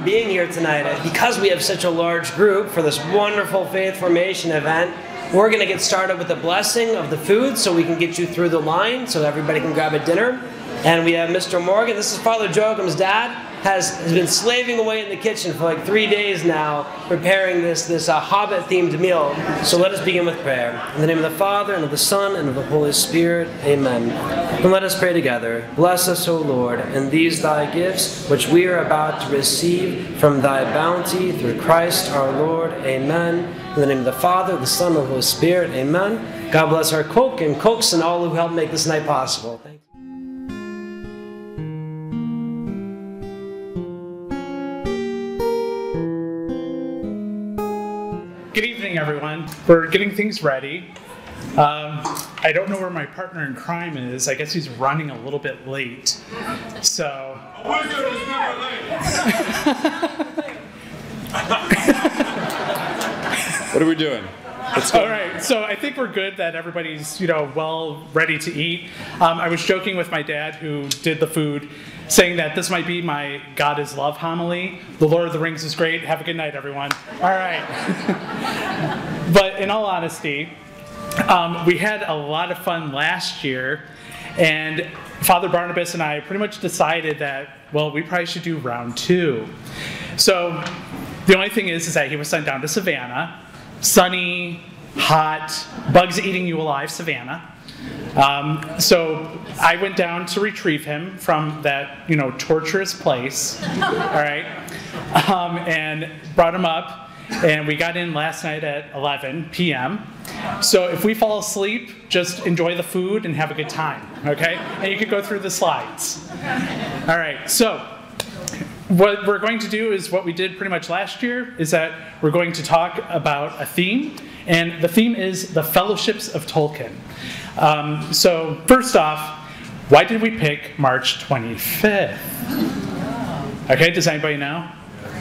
being here tonight. Because we have such a large group for this wonderful faith formation event, we're going to get started with the blessing of the food so we can get you through the line so everybody can grab a dinner. And we have Mr. Morgan. This is Father Joachim's dad. Has been slaving away in the kitchen for like 3 days now, preparing this Hobbit-themed meal. So let us begin with prayer. In the name of the Father, and of the Son, and of the Holy Spirit. Amen. And let us pray together. Bless us, O Lord, and these thy gifts, which we are about to receive from thy bounty through Christ our Lord. Amen. In the name of the Father, the Son, and the Holy Spirit. Amen. God bless our cook and cooks and all who helped make this night possible. Thank you. Good evening, everyone. We're getting things ready. I don't know where my partner in crime is. I guess he's running a little bit late. So. A wizard is never late. What are we doing? All right, so I think we're good that everybody's, well ready to eat. I was joking with my dad who did the food, saying that this might be my God is Love homily. The Lord of the Rings is great. Have a good night, everyone. All right. But in all honesty, we had a lot of fun last year, and Father Barnabas and I pretty much decided that, well, we probably should do round 2. So the only thing is that he was sent down to Savannah. Sunny, hot, bugs eating you alive, Savannah. So I went down to retrieve him from that, torturous place, all right, and brought him up, and we got in last night at 11 p.m. So if we fall asleep, just enjoy the food and have a good time, okay? And you could go through the slides. All right, so what we're going to do is what we did pretty much last year, is that we're going to talk about a theme, and the theme is the Fellowships of Tolkien. So first off, why did we pick March 25th? Okay, does anybody know?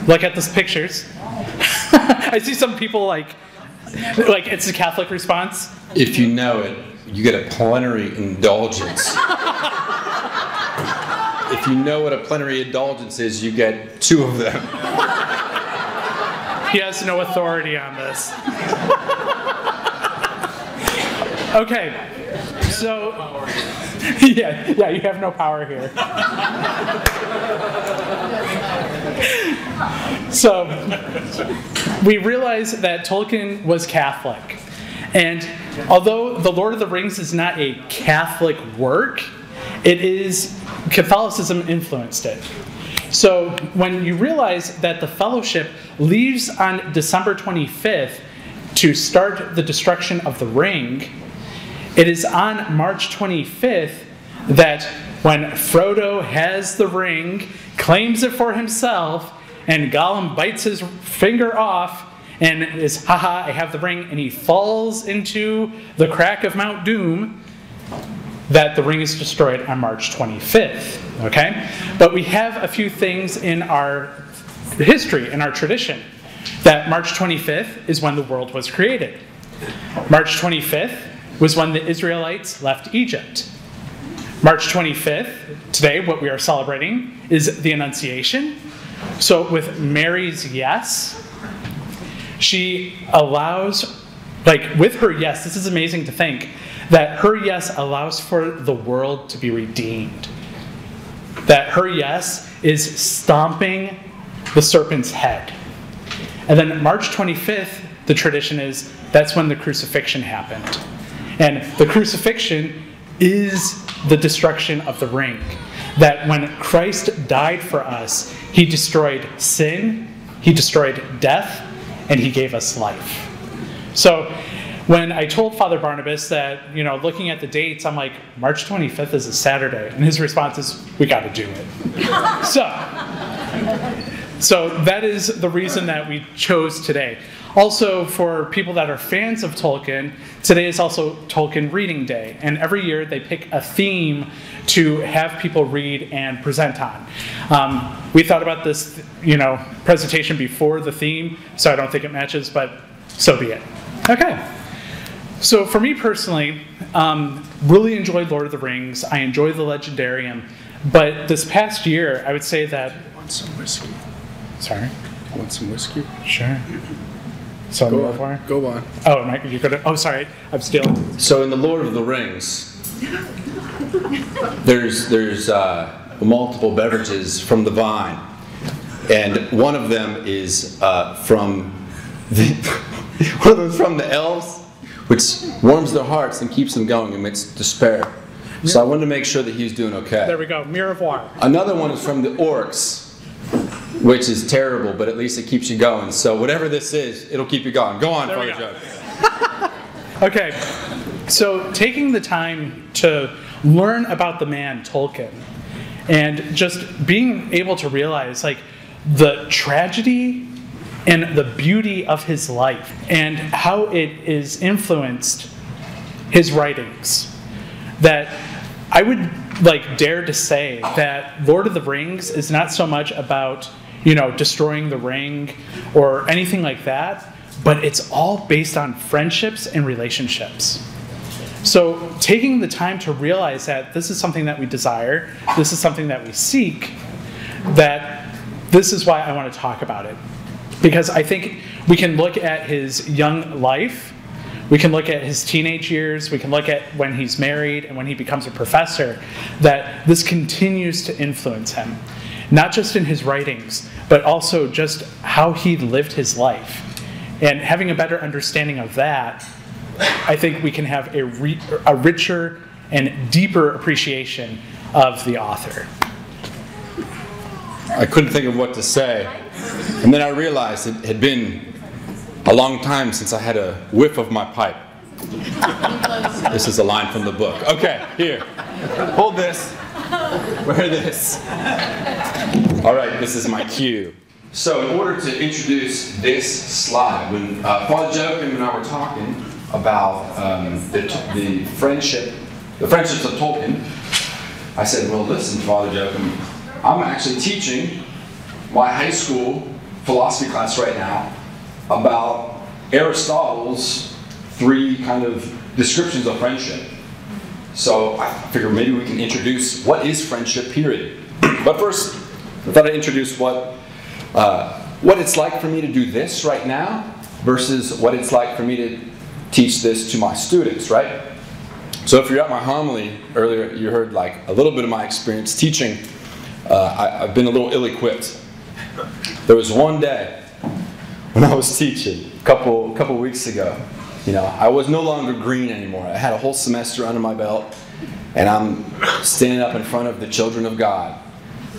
Look at these pictures. I see some people like it's a Catholic response. If you know it, you get a plenary indulgence. If you know what a plenary indulgence is, you get 2 of them. He has no authority on this. Okay, so yeah, you have no power here. So we realize that Tolkien was Catholic, and although The Lord of the Rings is not a Catholic work, Catholicism influenced it. So when you realize that the Fellowship leaves on December 25th to start the destruction of the ring, it is on March 25th that when Frodo has the ring, claims it for himself, and Gollum bites his finger off and is, haha, I have the ring, and he falls into the crack of Mount Doom, that the ring is destroyed on March 25th, okay? But we have a few things in our history, in our tradition, that March 25th is when the world was created. March 25th was when the Israelites left Egypt. March 25th, today, what we are celebrating is the Annunciation. So with Mary's yes, she allows, with her yes, this is amazing to think, that her yes allows for the world to be redeemed. That her yes is stomping the serpent's head. And then March 25th, the tradition is, that's when the crucifixion happened. And the crucifixion is the destruction of the ring. That when Christ died for us, he destroyed sin, he destroyed death, and he gave us life. So when I told Father Barnabas that, looking at the dates, I'm like, March 25th is a Saturday. And his response is, we got to do it. So that is the reason that we chose today. Also, for people that are fans of Tolkien, today is also Tolkien Reading Day. And every year they pick a theme to have people read and present on. We thought about this, presentation before the theme, so I don't think it matches, but so be it. Okay. So for me personally, really enjoyed Lord of the Rings. I enjoy the Legendarium. But this past year, I would say that... Want some whiskey? Sorry. Want some whiskey? Sure. So Go on. Go on. Oh, you're gonna. Oh, sorry. I'm stealing. So in the Lord of the Rings, there's multiple beverages from the vine, and one of them is from the elves, which warms their hearts and keeps them going amidst despair. So I wanted to make sure that he was doing okay. There we go. Mirevoir. Another one is from the orcs, which is terrible, but at least it keeps you going. So whatever this is, it'll keep you going. Go on, Father Joe. Okay, so taking the time to learn about the man Tolkien and just being able to realize like the tragedy and the beauty of his life and how it is influenced his writings, that I would like dare to say that Lord of the Rings is not so much about, destroying the ring or anything like that, but it's all based on friendships and relationships. So taking the time to realize that this is something that we desire, this is something that we seek, that this is why I want to talk about it. Because I think we can look at his young life, we can look at his teenage years, we can look at when he's married and when he becomes a professor, that this continues to influence him. Not just in his writings, but also just how he lived his life. And having a better understanding of that, I think we can have a richer and deeper appreciation of the author. I couldn't think of what to say, and then I realized it had been a long time since I had a whiff of my pipe. This is a line from the book. Okay, here. Hold this. Wear this. All right, this is my cue. So in order to introduce this slide, when Father Joachim and I were talking about the Friendships of Tolkien, I said, well, listen, Father Joachim, I'm actually teaching my high school philosophy class right now about Aristotle's 3 kind of descriptions of friendship. So I figured maybe we can introduce what is friendship, period. But first, I thought I'd introduce what it's like for me to do this right now versus what it's like for me to teach this to my students, right? So if you're at my homily earlier, you heard like a little bit of my experience teaching. I've been a little ill-equipped. There was one day when I was teaching a couple weeks ago. I was no longer green anymore. I had a whole semester under my belt, and I'm standing up in front of the children of God.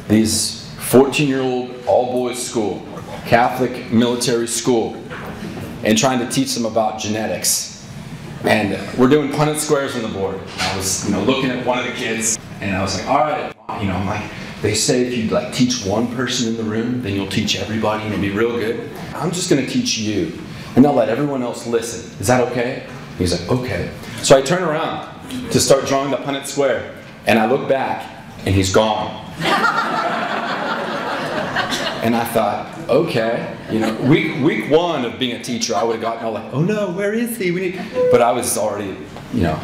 These 14-year-old all-boys school, Catholic military school, and trying to teach them about genetics. And we're doing Punnett squares on the board. I was, looking at one of the kids, and I was like, all right, I'm like, they say if you teach one person in the room, then you'll teach everybody and it'll be real good. I'm just going to teach you, and I'll let everyone else listen. Is that okay? He's like, okay. So I turn around to start drawing the Punnett square, and I look back, and he's gone. And I thought, okay, week 1 of being a teacher, I would have gotten all like, oh no, where is he? But I was already,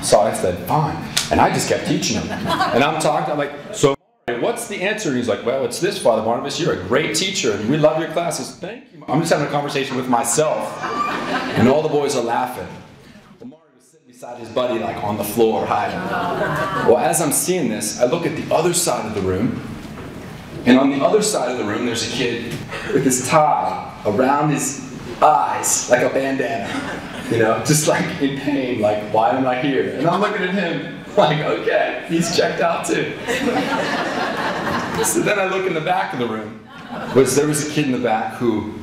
so I said, fine. And I just kept teaching him. And I'm talking, I'm like, so what's the answer? And he's like, well, it's this, Father Barnabas, you're a great teacher, and we love your classes. Thank you. I'm just having a conversation with myself, and all the boys are laughing. Well, Mario was sitting beside his buddy, on the floor, hiding. Well, as I'm seeing this, I look at the other side of the room, and on the other side of the room, there's a kid with his tie around his eyes, like a bandana, just in pain, why am I here? And I'm looking at him, okay, he's checked out too. So then I look in the back of the room. There was a kid in the back who,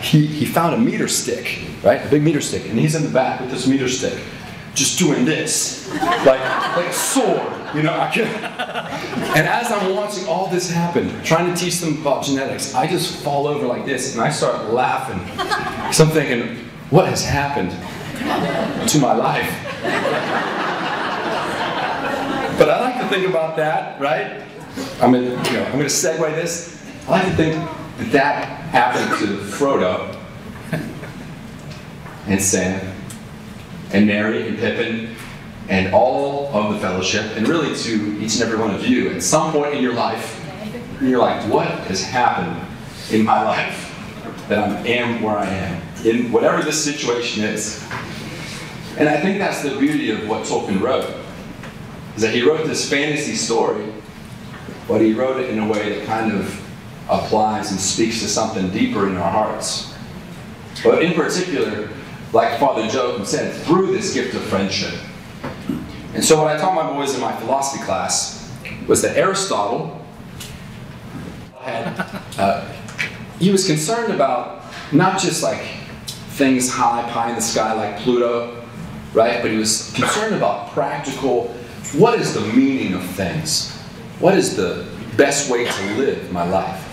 he found a meter stick, right? A big meter stick. And he's in the back with this meter stick, just doing this, like a sword, And as I'm watching all this happen, trying to teach them about genetics, I just fall over like this and I start laughing. Because I'm thinking, what has happened to my life? But I like to think about that, right? I'm going to segue this. I like to think that happened to Frodo and Sam and Merry and Pippin and all of the Fellowship, and really to each and every one of you. At some point in your life, you're like, what has happened in my life that I am where I am, in whatever this situation is. And I think that's the beauty of what Tolkien wrote, is that he wrote this fantasy story, but he wrote it in a way that kind of applies and speaks to something deeper in our hearts. But in particular, like Father Joachim said, through this gift of friendship. And so what I taught my boys in my philosophy class was that Aristotle had, he was concerned about not just like things high, pie in the sky like Pluto, right? But he was concerned about practical, what is the meaning of things? What is the best way to live my life?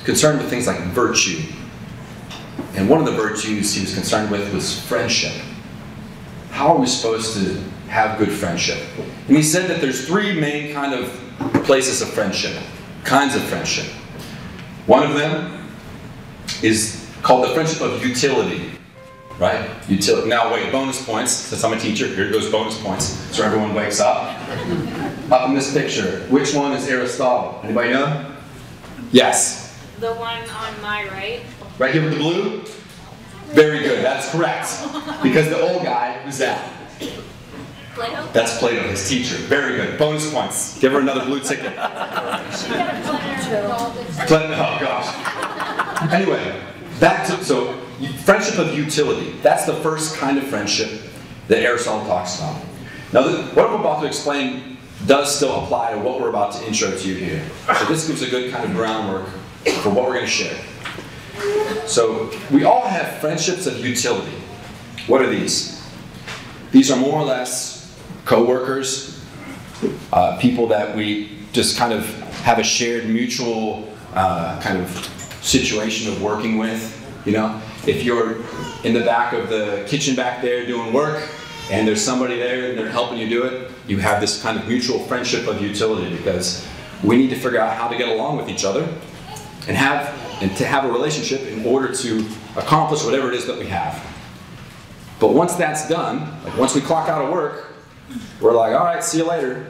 Concerned with things like virtue. And one of the virtues he was concerned with was friendship. How are we supposed to have good friendship? And he said that there's three main kind of places of friendship, kinds of friendship. One of them is called the friendship of utility, right? Utility. Now wait, bonus points, since I'm a teacher, here goes bonus points, so everyone wakes up. Up in this picture, which one is Aristotle? Anybody know? Yes. The one on my right. Right here with the blue? Very good, that's correct. Because the old guy, who's that? Plato? That's Plato, his teacher. Very good. Bonus points. Give her another blue ticket. Oh gosh. Anyway, so friendship of utility. That's the first kind of friendship that Aristotle talks about. Now, what I'm about to explain does still apply to what we're about to intro to you here. So this gives a good kind of groundwork for what we're going to share. So we all have friendships of utility. What are these? These are more or less co-workers, people that we just kind of have a shared mutual kind of situation of working with. You know, if you're in the back of the kitchen back there doing work, and there's somebody there and they're helping you do it, you have this kind of mutual friendship of utility, because we need to figure out how to get along with each other and to have a relationship in order to accomplish whatever it is that we have. But once that's done, like once we clock out of work, we're like, all right, see you later.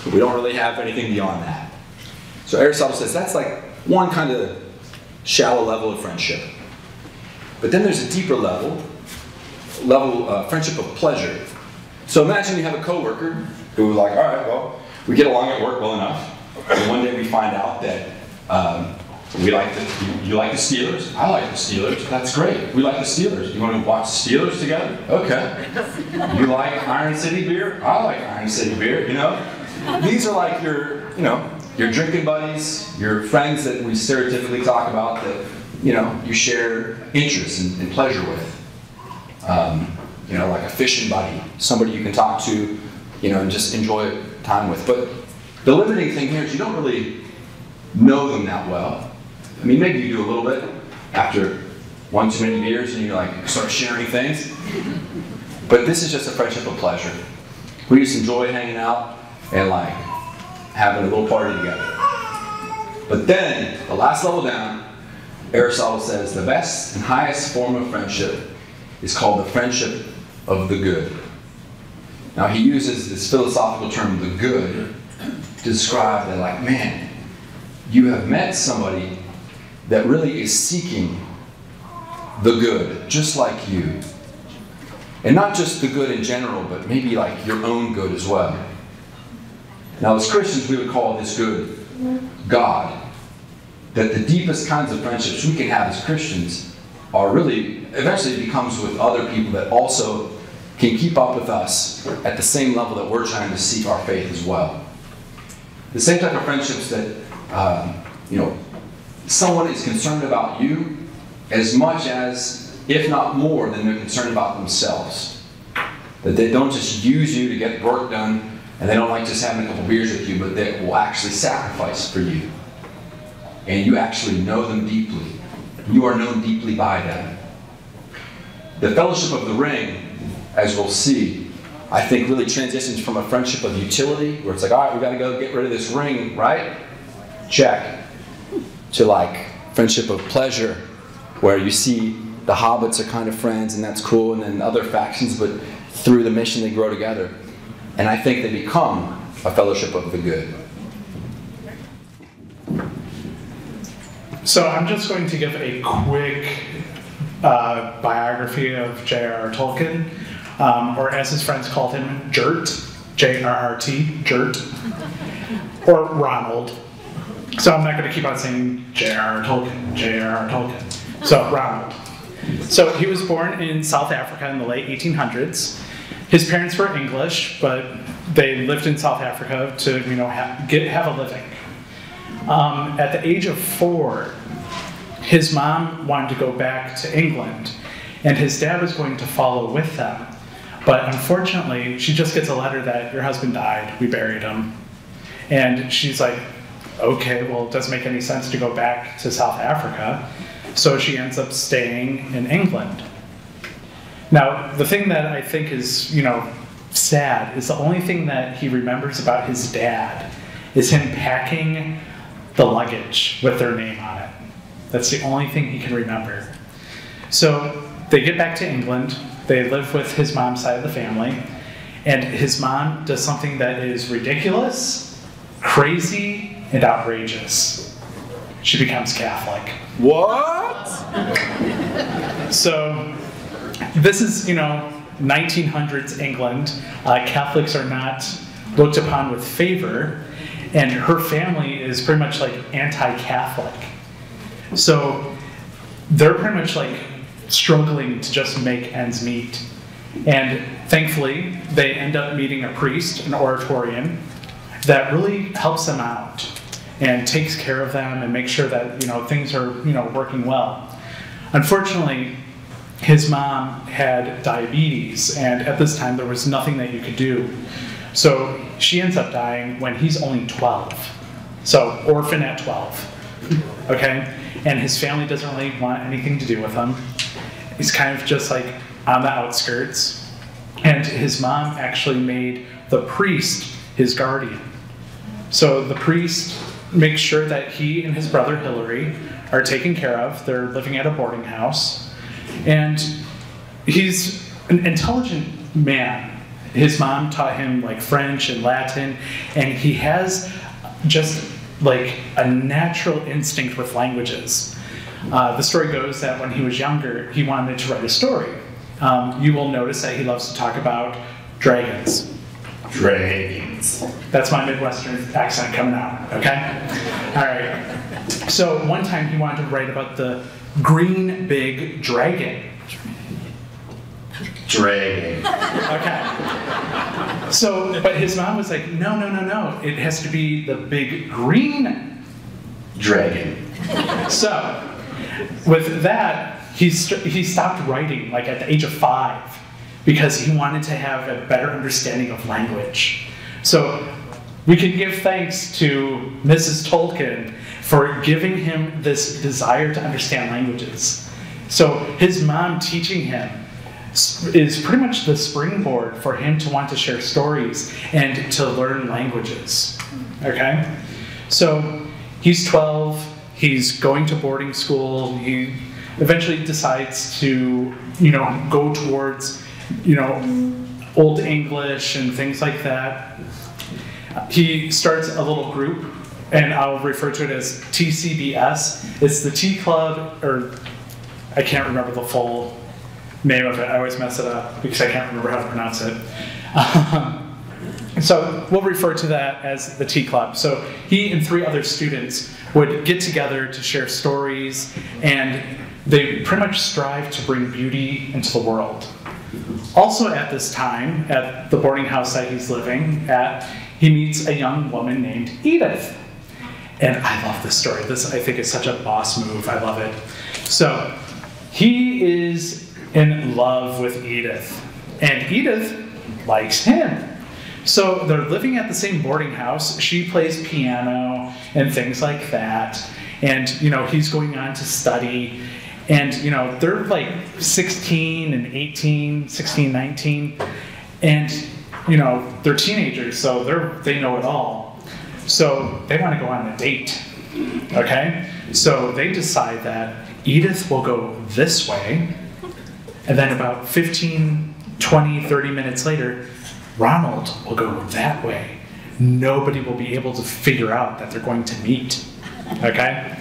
We don't really have anything beyond that. So Aristotle says that's like one kind of shallow level of friendship. But then there's a deeper level, friendship of pleasure. So imagine you have a coworker who's like, all right, well, we get along at work well enough, and one day we find out that you like the Steelers. I like the Steelers. That's great. We like the Steelers. You want to watch the Steelers together? Okay. You like Iron City beer? I like Iron City beer. You know, these are like your drinking buddies, your friends that we stereotypically talk about that you share interests and pleasure with. Like a fishing buddy, somebody you can talk to, and just enjoy time with. But the limiting thing here is you don't really know them that well. I mean, maybe you do a little bit after one too many beers and you start sharing things. But this is just a friendship of pleasure. We just enjoy hanging out and having a little party together. But then, the last level down, Aristotle says the best and highest form of friendship is called the friendship of the good. Now he uses this philosophical term, the good, to describe that man, you have met somebody that really is seeking the good, just like you. And not just the good in general, but maybe your own good as well. Now as Christians, we would call this good God. That the deepest kinds of friendships we can have as Christians are really, eventually becomes with other people that also can keep up with us at the same level that we're trying to seek our faith as well. The same type of friendships that, someone is concerned about you as much as, if not more, than they're concerned about themselves. That they don't just use you to get work done, and they don't like just having a couple beers with you, but they will actually sacrifice for you. And you actually know them deeply. You are known deeply by them. The Fellowship of the Ring, as we'll see, I think really transitions from a friendship of utility, where it's all right, we got to go get rid of this ring, right? Check. To friendship of pleasure, where you see the hobbits are kind of friends, and that's cool, and then other factions, but through the mission they grow together. And I think they become a fellowship of the good. So I'm just going to give a quick biography of J.R.R. Tolkien, or as his friends called him, Jert, J-R-R-T, Jert, or Ronald. So I'm not going to keep on saying J.R.R. Tolkien, J.R.R. Tolkien. So Ronald. So he was born in South Africa in the late 1800s. His parents were English, but they lived in South Africa to, have a living. At the age of 4, his mom wanted to go back to England, and his dad was going to follow with them. But unfortunately, she just gets a letter that your husband died, we buried him. And she's like, okay, well, it doesn't make any sense to go back to South Africa. So she ends up staying in England. Now, the thing that I think is, sad is the only thing that he remembers about his dad is him packing the luggage with their name on it. That's the only thing he can remember. So they get back to England. They live with his mom's side of the family. And his mom does something that is ridiculous, crazy, and outrageous. She becomes Catholic. What? So this is, 1900s England. Catholics are not looked upon with favor, and her family is pretty much like anti-Catholic. So they're pretty much like struggling to just make ends meet. And thankfully, they end up meeting a priest, an Oratorian, that really helps them out and takes care of them and makes sure that things are working well. Unfortunately, his mom had diabetes, and at this time there was nothing that you could do. So she ends up dying when he's only 12. So orphan at 12. Okay? And his family doesn't really want anything to do with him. He's kind of just like on the outskirts. And his mom actually made the priest his guardian. So the priest makes sure that he and his brother Hilary are taken care of. They're living at a boarding house. And he's an intelligent man. His mom taught him like French and Latin, and he has just like a natural instinct with languages. The story goes that when he was younger, he wanted to write a story. You will notice that he loves to talk about dragons. Dragons. That's my Midwestern accent coming out, okay? All right. So one time he wanted to write about the green big dragon. Dragon. Okay. So, but his mom was like, no. It has to be the big green Dragon. So, with that, he stopped writing like at the age of 5 because he wanted to have a better understanding of language. So, we can give thanks to Mrs. Tolkien for giving him this desire to understand languages. So, his mom teaching him is pretty much the springboard for him to want to share stories and to learn languages. Okay? So, he's 12. He's going to boarding school. He eventually decides to, go towards, Old English and things like that. He starts a little group, and I'll refer to it as TCBS. It's the Tea Club, or I can't remember the full name of it. I always mess it up because I can't remember how to pronounce it. So we'll refer to that as the Tea Club. So he and 3 other students would get together to share stories, and they pretty much strive to bring beauty into the world. Also at this time, at the boarding house that he's living at, he meets a young woman named Edith. And I love this story. This, I think, is such a boss move. I love it. So he is in love with Edith, and Edith likes him. So they're living at the same boarding house. She plays piano and things like that. And, he's going on to study. And, they're like 16 and 18, 16, 19. And, they're teenagers, so they know it all. So they want to go on a date. Okay? So they decide that Edith will go this way. And then about 15, 20, 30 minutes later, Ronald will go that way. Nobody will be able to figure out that they're going to meet. Okay?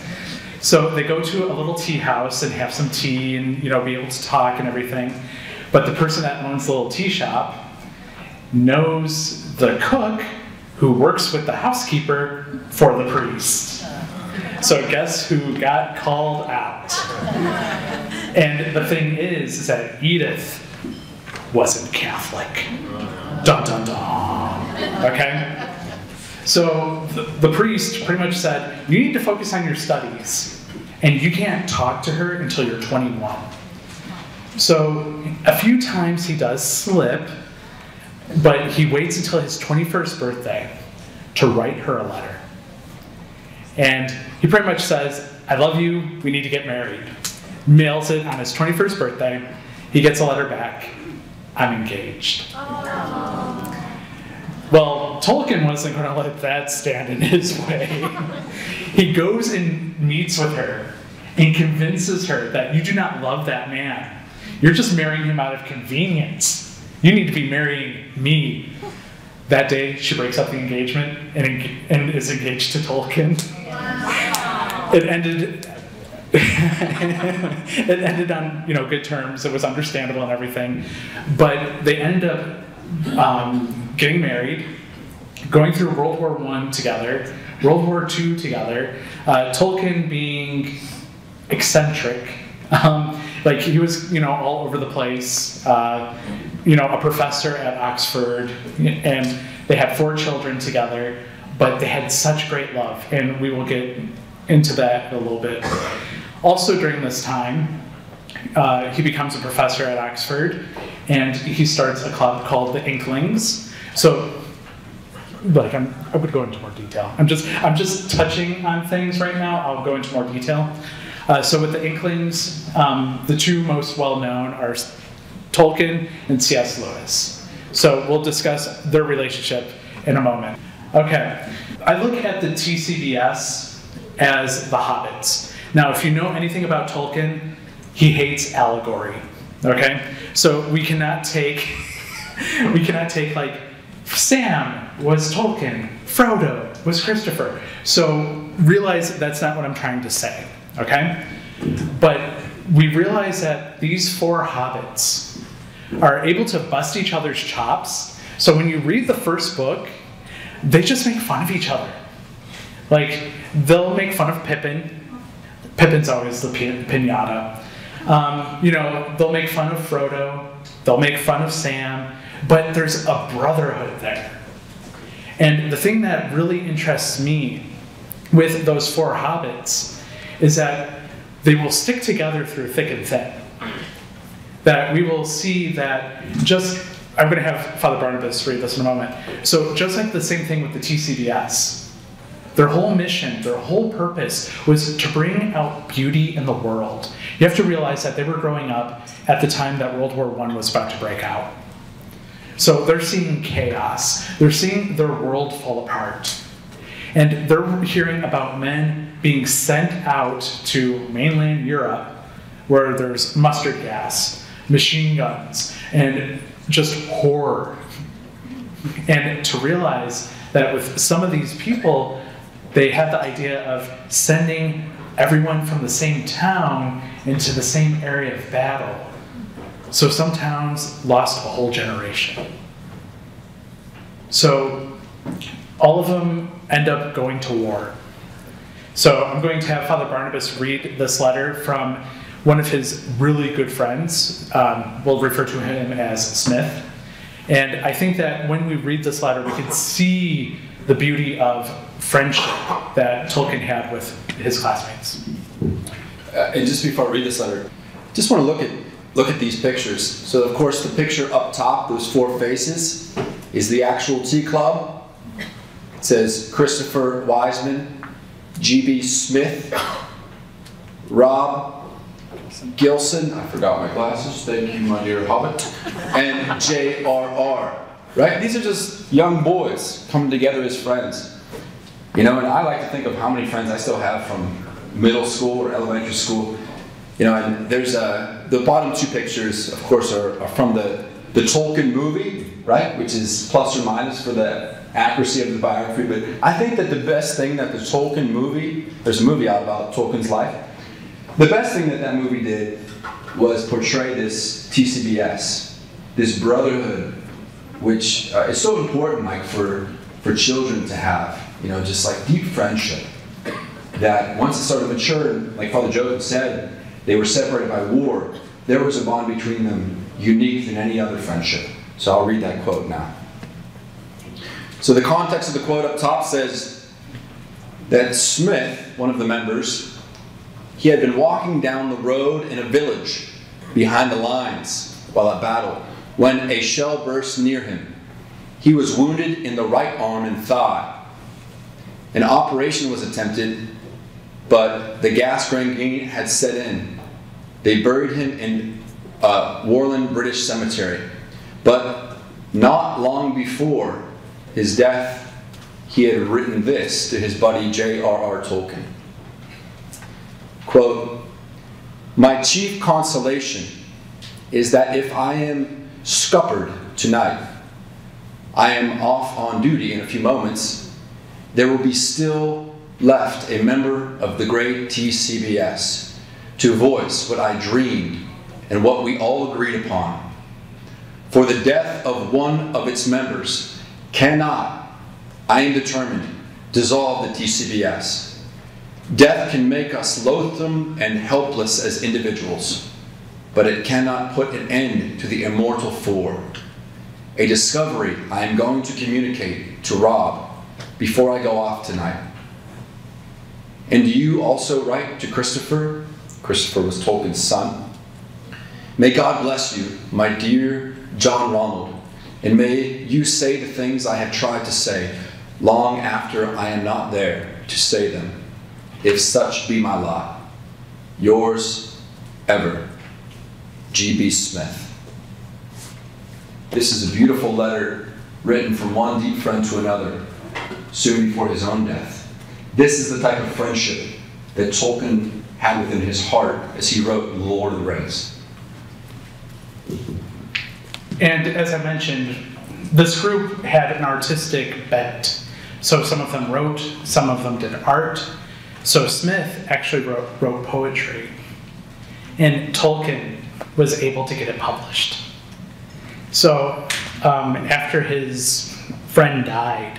So they go to a little tea house and have some tea and, be able to talk and everything. But the person that owns the little tea shop knows the cook who works with the housekeeper for the priest. So guess who got called out? And the thing is that Edith wasn't Catholic. Dun dun dun. Okay? So the priest pretty much said, you need to focus on your studies, and you can't talk to her until you're 21. So a few times he does slip, but he waits until his 21st birthday to write her a letter. And he pretty much says, I love you, we need to get married. Mails it on his 21st birthday. He gets a letter back, I'm engaged. Well, Tolkien wasn't going to let that stand in his way. He goes and meets with her and convinces her that you do not love that man. You're just marrying him out of convenience. You need to be marrying me. That day, she breaks up the engagement and is engaged to Tolkien. Wow. It ended on good terms. It was understandable and everything, but they ended up getting married, going through World War I together, World War II together. Tolkien being eccentric, like he was all over the place. A professor at Oxford, and they had 4 children together, but they had such great love, and we will get into that in a little bit. Also during this time, he becomes a professor at Oxford, and he starts a club called the Inklings. So, I would go into more detail. I'm just touching on things right now. I'll go into more detail. So with the Inklings, the 2 most well-known are Tolkien and C.S. Lewis. So we'll discuss their relationship in a moment. Okay, I look at the TCBS as the Hobbits. Now, if you know anything about Tolkien, he hates allegory. Okay, so we cannot take like Sam was Tolkien, Frodo was Christopher. So realize that's not what I'm trying to say. Okay, but we realize that these 4 hobbits are able to bust each other's chops. So when you read the first book, they just make fun of each other. Like, they'll make fun of Pippin. Pippin's always the pinata. They'll make fun of Frodo. They'll make fun of Sam. But there's a brotherhood there. And the thing that really interests me with those 4 hobbits is that they will stick together through thick and thin. That we will see that I'm going to have Father Barnabas read this in a moment. So just like the same thing with the TCBS, their whole mission, their whole purpose was to bring out beauty in the world. You have to realize that they were growing up at the time that World War I was about to break out. So they're seeing chaos. They're seeing their world fall apart. And they're hearing about men being sent out to mainland Europe where there's mustard gas, machine guns, and just horror. And to realize that with some of these people, they had the idea of sending everyone from the same town into the same area of battle. So some towns lost a whole generation. So all of them end up going to war. So I'm going to have Father Barnabas read this letter from one of his really good friends. We'll refer to him as Smith. And I think that when we read this letter, we can see the beauty of friendship that Tolkien had with his classmates. And just before I read this letter, just want to look at these pictures. So of course the picture up top, those 4 faces, is the actual tea club. It says Christopher Wiseman, G.B. Smith, Rob Gilson, I forgot my glasses, thank you my dear hobbit, and J.R.R. Right? These are just young boys coming together as friends. And I like to think of how many friends I still have from middle school or elementary school. And there's the bottom 2 pictures, of course, are from the Tolkien movie, right? Which is plus or minus for the accuracy of the biography, but I think that the best thing that the Tolkien movie, there's a movie out about Tolkien's life, the best thing that that movie did was portray this TCBS, this brotherhood, which is so important, like for children to have, just like deep friendship. That once it started to mature, like Father Joachim said, they were separated by war. There was a bond between them unique than any other friendship. So I'll read that quote now. So the context of the quote up top says that Smith, one of the members, he had been walking down the road in a village behind the lines while at battle when a shell burst near him. He was wounded in the right arm and thigh. An operation was attempted, but the gas gangrene had set in. They buried him in Warland British Cemetery. But not long before his death, he had written this to his buddy J.R.R. Tolkien. Quote, "My chief consolation is that if I am scuppered tonight, I am off on duty in a few moments, there will be still left a member of the great TCBS to voice what I dreamed and what we all agreed upon. For the death of one of its members cannot, I am determined, dissolve the TCBS. Death can make us loathsome and helpless as individuals, but it cannot put an end to the immortal four. A discovery I am going to communicate to Rob before I go off tonight. And do you also write to Christopher?" Christopher was Tolkien's son. "May God bless you, my dear John Ronald, and may you say the things I have tried to say long after I am not there to say them, if such be my lot. Yours ever, G.B. Smith." This is a beautiful letter written from one deep friend to another, soon before his own death. This is the type of friendship that Tolkien had within his heart as he wrote The Lord of the Rings. And as I mentioned, this group had an artistic bent. So some of them wrote, some of them did art. So Smith actually wrote poetry. And Tolkien was able to get it published. So after his friend died,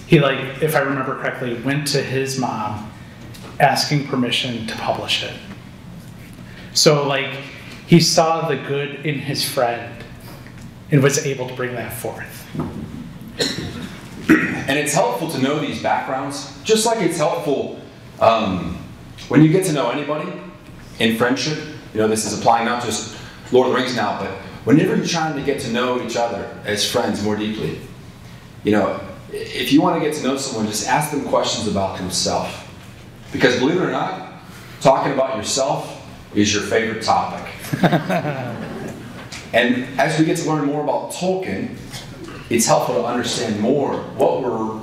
he, if I remember correctly, went to his mom asking permission to publish it. So he saw the good in his friend and was able to bring that forth. And it's helpful to know these backgrounds, just like it's helpful when you get to know anybody in friendship. This is applying not just Lord of the Rings now, but whenever you're trying to get to know each other as friends more deeply, if you want to get to know someone, just ask them questions about himself. Because believe it or not, talking about yourself is your favorite topic. And as we get to learn more about Tolkien, it's helpful to understand more what we're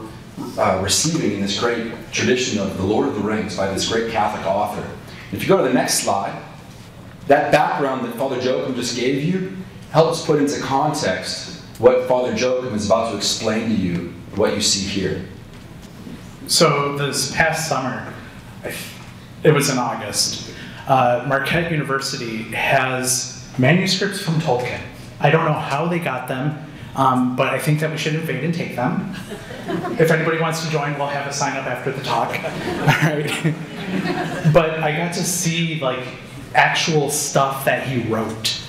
receiving in this great tradition of the Lord of the Rings by this great Catholic author. If you go to the next slide, that background that Father Joachim just gave you helps put into context what Father Joachim is about to explain to you, what you see here. So this past summer, it was in August, Marquette University has manuscripts from Tolkien. I don't know how they got them, but I think that we should invade and take them. If anybody wants to join, we'll have a sign up after the talk. All right. But I got to see actual stuff that he wrote.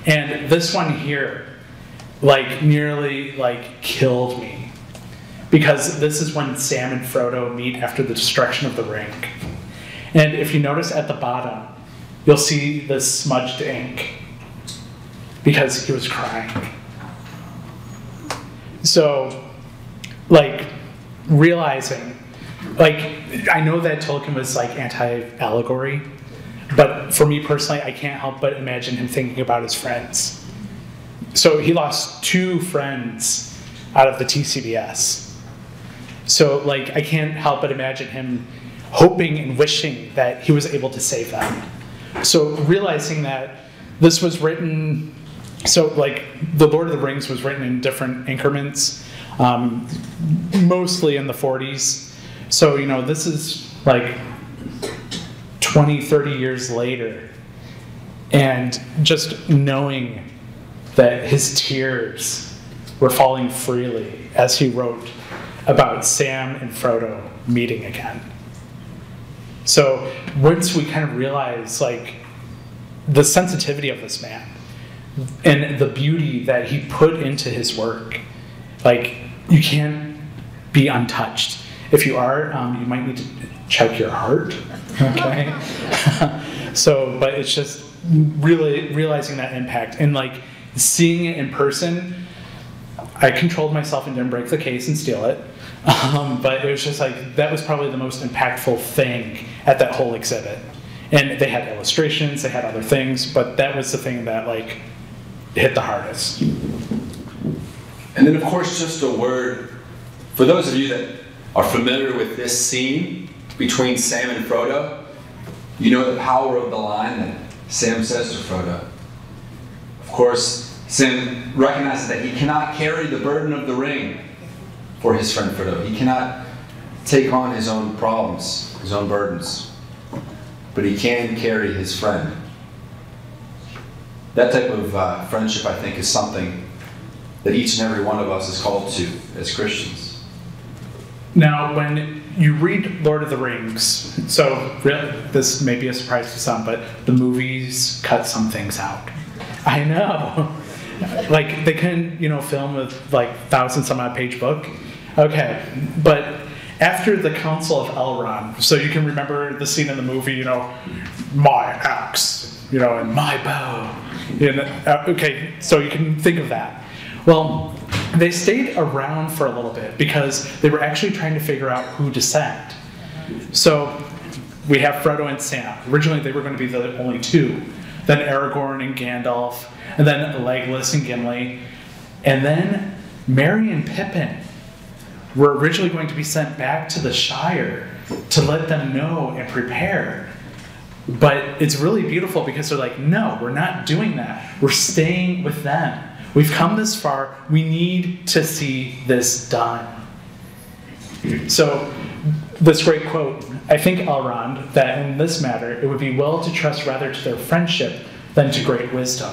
And this one here, nearly killed me. Because this is when Sam and Frodo meet after the destruction of the ring. And if you notice at the bottom, you'll see this smudged ink. Because he was crying. So, realizing, I know that Tolkien was anti-allegory, but for me personally, I can't help but imagine him thinking about his friends. So he lost 2 friends out of the TCBS. So I can't help but imagine him hoping and wishing that he was able to save them. So realizing that this was written, the Lord of the Rings was written in different increments. mostly in the 40s. So, this is like 20, 30 years later. And just knowing that his tears were falling freely as he wrote about Sam and Frodo meeting again. So once we kind of realize like the sensitivity of this man and the beauty that he put into his work, like you can't be untouched. If you are, you might need to check your heart, okay? But it's just really realizing that impact and like seeing it in person. I controlled myself and didn't break the case and steal it. But it was just like, that was probably the most impactful thing at that whole exhibit. And they had illustrations, they had other things, but that was the thing that like hit the hardest. And then of course, just a word, for those of you that are familiar with this scene between Sam and Frodo, you know the power of the line that Sam says to Frodo. Of course, Sam recognizes that he cannot carry the burden of the ring for his friend Frodo. He cannot take on his own problems, his own burdens, but he can carry his friend. That type of friendship, I think, is something that each and every one of us is called to as Christians. Now, when you read Lord of the Rings, so really, this may be a surprise to some, but the movies cut some things out. I know. Like, they couldn't, film with like 1,000-some-odd page book. Okay, but after the Council of Elrond, so you can remember the scene in the movie, my axe, and my bow. Okay, so you can think of that. Well, they stayed around for a little bit because they were actually trying to figure out who to send. So we have Frodo and Sam. Originally, they were going to be the only two. Then Aragorn and Gandalf, and then Legolas and Gimli, and then Merry and Pippin were originally going to be sent back to the Shire to let them know and prepare. But it's really beautiful because they're like, no, we're not doing that. We're staying with them. We've come this far. We need to see this done. So this great quote, I think Elrond, that in this matter, it would be well to trust rather to their friendship than to great wisdom.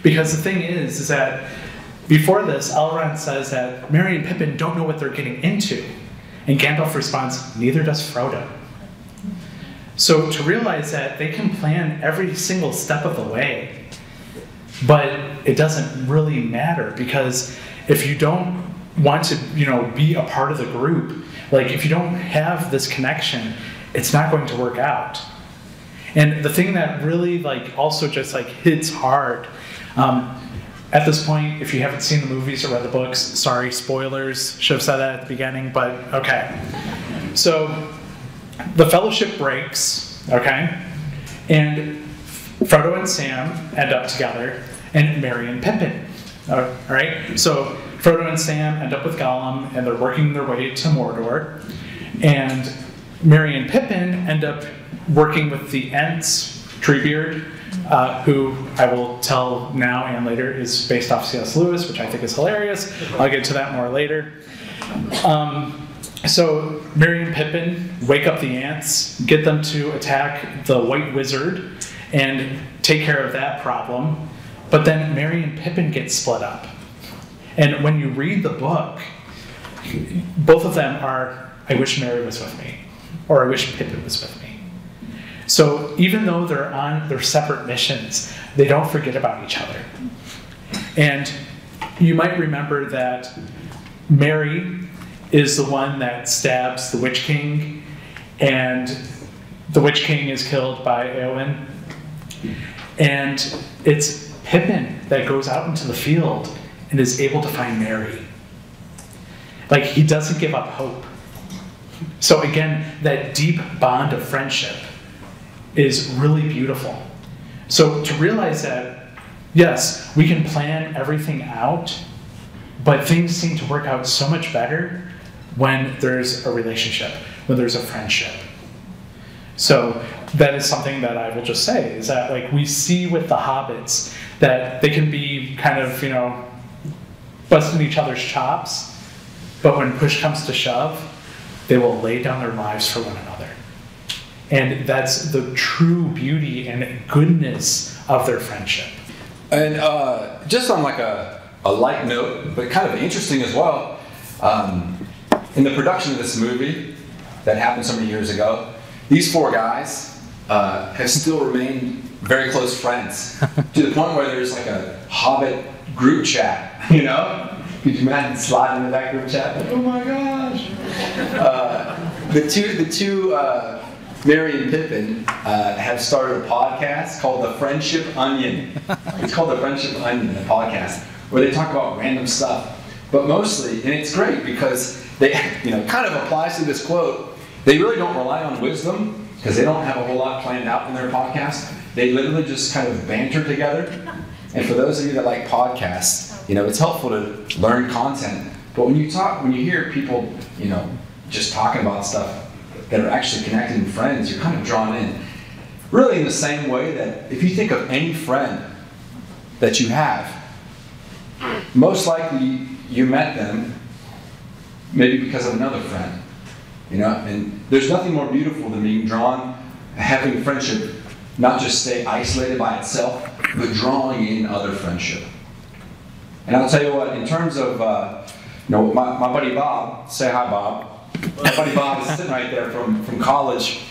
Because the thing is that before this, Elrond says that Merry and Pippin don't know what they're getting into. And Gandalf responds, neither does Frodo. So to realize that they can plan every single step of the way, but it doesn't really matter, because if you don't want to, be a part of the group, like if you don't have this connection, it's not going to work out. And the thing that really also just hits hard, at this point, if you haven't seen the movies or read the books, sorry, spoilers, should have said that at the beginning, but okay. So the Fellowship breaks, okay, and Frodo and Sam end up together, and Merry and Pippin, all right? So Frodo and Sam end up with Gollum, and they're working their way to Mordor, and Merry and Pippin end up working with the Ents, Treebeard, who I will tell now and later is based off C.S. Lewis, which I think is hilarious. I'll get to that more later. So Merry and Pippin wake up the Ents, get them to attack the White Wizard, and take care of that problem. But then Merry and Pippin get split up. And when you read the book, both of them are, I wish Merry was with me, or I wish Pippin was with me. So even though they're on their separate missions, they don't forget about each other. And you might remember that Merry is the one that stabs the Witch King, and the Witch King is killed by Éowyn. And it's Pippin that goes out into the field and is able to find Merry. He doesn't give up hope. So again, that deep bond of friendship is really beautiful. So to realize that, yes, we can plan everything out, but things seem to work out so much better when there's a relationship, when there's a friendship. So that is something that I will just say, is that we see with the hobbits that they can be kind of, busting each other's chops, but when push comes to shove, they will lay down their lives for one another. And that's the true beauty and goodness of their friendship. And just on like a light note, but kind of interesting as well, in the production of this movie that happened so many years ago, these four guys have still remained very close friends to the point where there's like a Hobbit group chat, you know? Could you imagine sliding into that group chat? Like, oh my gosh! The two Merry and Pippin have started a podcast called The Friendship Onion. It's called The Friendship Onion, the podcast, where they talk about random stuff. But mostly, and it's great because they, kind of applies to this quote, they really don't rely on wisdom because they don't have a whole lot planned out in their podcast. They literally just kind of banter together. And for those of you that like podcasts, it's helpful to learn content. But when you hear people, just talking about stuff that are actually connecting friends, you're kind of drawn in. Really in the same way that if you think of any friend that you have, most likely you met them maybe because of another friend. And there's nothing more beautiful than being drawn, having friendship not just stay isolated by itself, but drawing in other friendship. And I'll tell you what, in terms of, my buddy Bob, say hi Bob. My buddy Bob is sitting right there from college.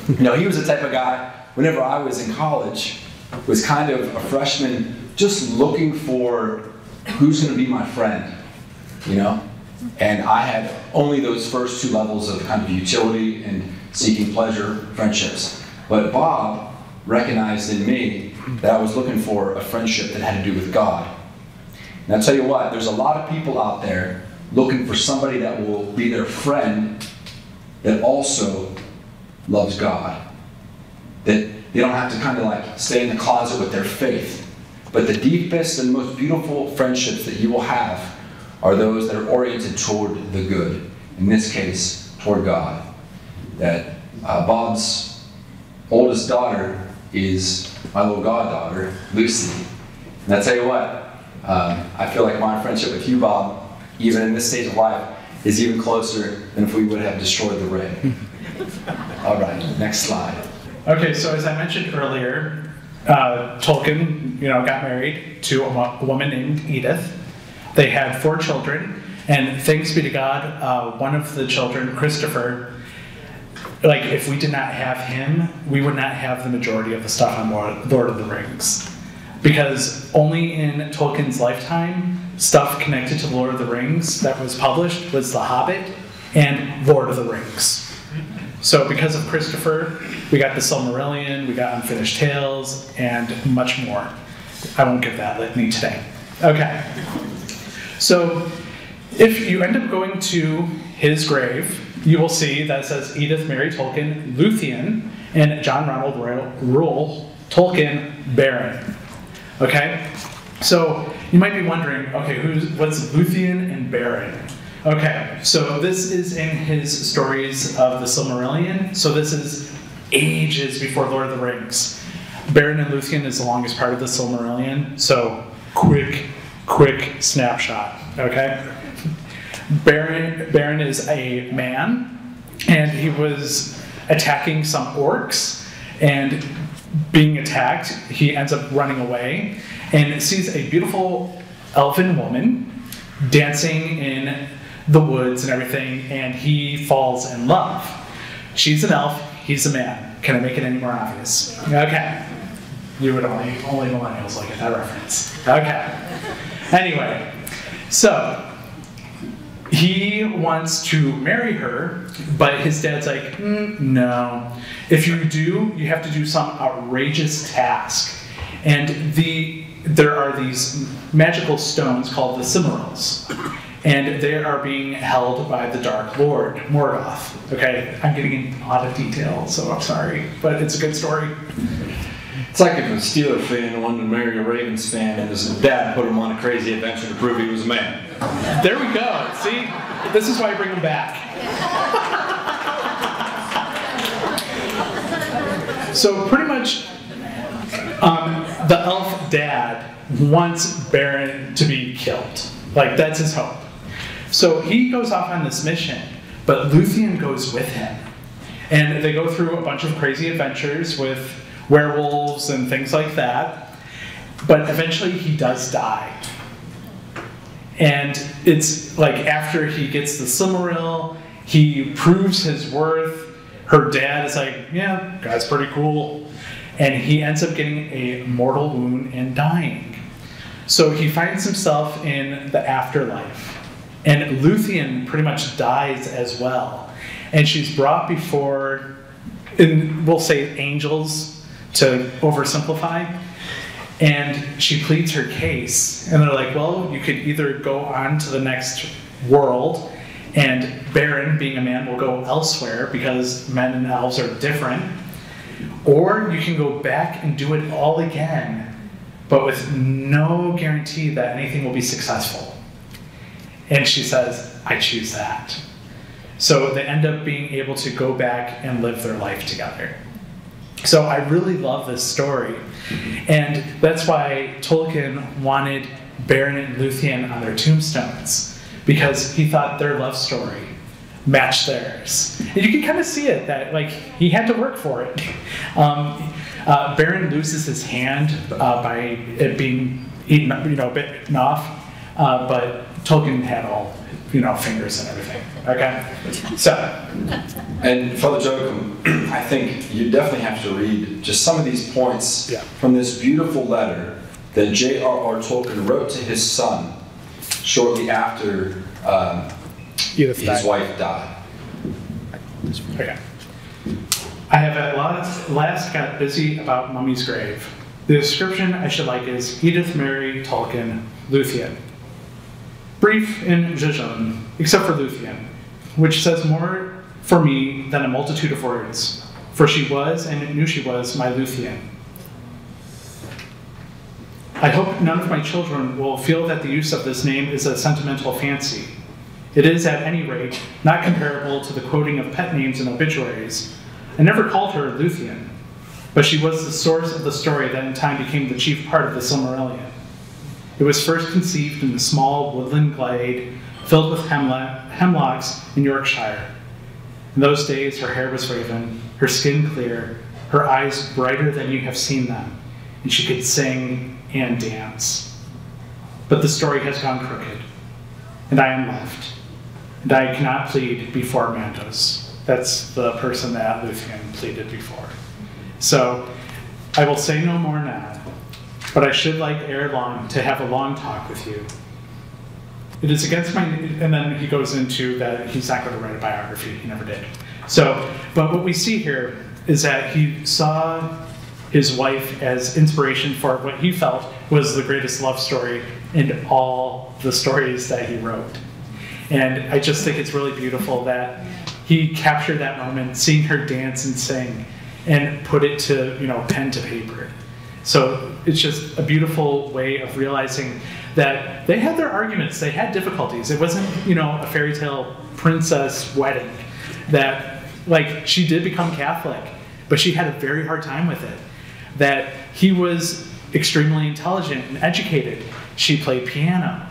He was the type of guy, whenever I was in college, was kind of a freshman, just looking for who's going to be my friend, And I had only those first two levels of kind of utility and seeking pleasure friendships. But Bob recognized in me that I was looking for a friendship that had to do with God. And I'll tell you what, there's a lot of people out there looking for somebody that will be their friend that also loves God. That they don't have to kind of like stay in the closet with their faith. But the deepest and most beautiful friendships that you will have are those that are oriented toward the good. In this case, toward God. That Bob's oldest daughter is my little goddaughter, Lucy. And I'll tell you what, I feel like my friendship with you, Bob, even in this stage of life, is even closer than if we would have destroyed the ring. All right, next slide. Okay, so as I mentioned earlier, Tolkien, got married to a woman named Edith. They had 4 children, and thanks be to God, one of the children, Christopher, if we did not have him, we would not have the majority of the stuff on Lord of the Rings. Because only in Tolkien's lifetime, stuff connected to Lord of the Rings that was published was The Hobbit and Lord of the Rings. So because of Christopher, we got the Silmarillion, we got Unfinished Tales, and much more. I won't give that litany today. Okay. So if you end up going to his grave, you will see that it says Edith Mary Tolkien, Luthien, and John Ronald Reuel Tolkien, Baron. Okay? So you might be wondering, okay, what's Luthien and Baron? Okay, so this is in his stories of the Silmarillion. So this is ages before Lord of the Rings. Baron and Luthien is the longest part of the Silmarillion. So quick snapshot, okay? Baron is a man, and he was attacking some orcs, and being attacked, he ends up running away, and sees a beautiful elven woman dancing in the woods and everything, and he falls in love. She's an elf, he's a man. Can I make it any more obvious? Okay. You would only millennials will get that reference. Okay. Anyway, so he wants to marry her, but his dad's like, no. If you do, you have to do some outrageous task. And there are these magical stones called the Cimmerals. And they are being held by the Dark Lord, Morgoth. Okay, I'm getting in a lot of detail, so I'm sorry, but it's a good story. It's like if a Steeler fan wanted to marry a Ravens fan and his dad put him on a crazy adventure to prove he was a man. There we go. See? This is why I bring him back. So pretty much the elf dad wants Baron to be killed. Like, that's his hope. So he goes off on this mission, but Luthien goes with him. And they go through a bunch of crazy adventures with werewolves and things like that. But eventually he does die. And it's like after he gets the Silmaril, he proves his worth. Her dad is like, yeah, guy's pretty cool. And he ends up getting a mortal wound and dying. So he finds himself in the afterlife. And Luthien pretty much dies as well. And she's brought before, and we'll say angels to oversimplify. And she pleads her case. And they're like, well, you could either go on to the next world, and Beren, being a man, will go elsewhere because men and elves are different. Or you can go back and do it all again, but with no guarantee that anything will be successful. And she says, I choose that. So they end up being able to go back and live their life together. So I really love this story. And that's why Tolkien wanted Beren and Luthien on their tombstones, because he thought their love story matched theirs. And you can kind of see it, that like he had to work for it. Beren loses his hand by it being bitten off, but Tolkien had all fingers and everything. Okay, so. And Father Joachim, I think you definitely have to read just some of these points from this beautiful letter that J.R.R. Tolkien wrote to his son shortly after his wife died. Okay. I have at last got busy about Mummy's grave. The description I should like is Edith Mary Tolkien, Luthien. Brief and jejune, except for Luthien, which says more for me than a multitude of words, for she was, and knew she was, my Luthien. I hope none of my children will feel that the use of this name is a sentimental fancy. It is, at any rate, not comparable to the quoting of pet names in obituaries. I never called her Luthien, but she was the source of the story that in time became the chief part of the Silmarillion. It was first conceived in the small woodland glade filled with hemlocks in Yorkshire. In those days, her hair was raven, her skin clear, her eyes brighter than you have seen them, and she could sing and dance. But the story has gone crooked, and I am left, and I cannot plead before Mandos. That's the person that Luthien pleaded before. So I will say no more now, but I should like ere long to have a long talk with you. It is against my, and then he goes into that he's not going to write a biography, he never did. So, but what we see here is that he saw his wife as inspiration for what he felt was the greatest love story in all the stories that he wrote. And I just think it's really beautiful that he captured that moment, seeing her dance and sing, and put it to, pen to paper. So it's just a beautiful way of realizing that they had their arguments, they had difficulties. It wasn't, a fairy tale princess wedding. That, she did become Catholic, but she had a very hard time with it. That he was extremely intelligent and educated. She played piano.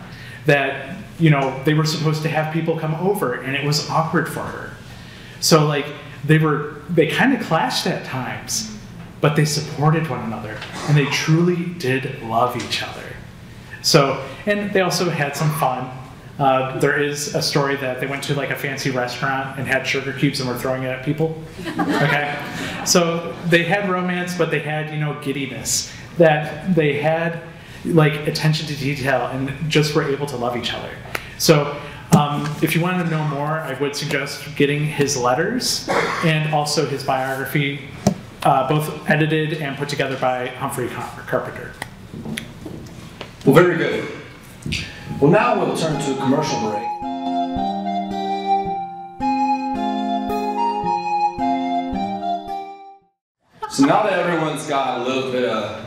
That, they were supposed to have people come over, and it was awkward for her. So, they kind of clashed at times, but they supported one another, and they truly did love each other. So, and they also had some fun. There is a story that they went to a fancy restaurant and had sugar cubes and were throwing it at people. Okay, so they had romance, but they had giddiness. That they had attention to detail and just were able to love each other. So if you want to know more, I would suggest getting his letters and also his biography, both edited and put together by Humphrey Carpenter. Well, very good. Well, now we'll turn to a commercial break. So now that everyone's got a little bit of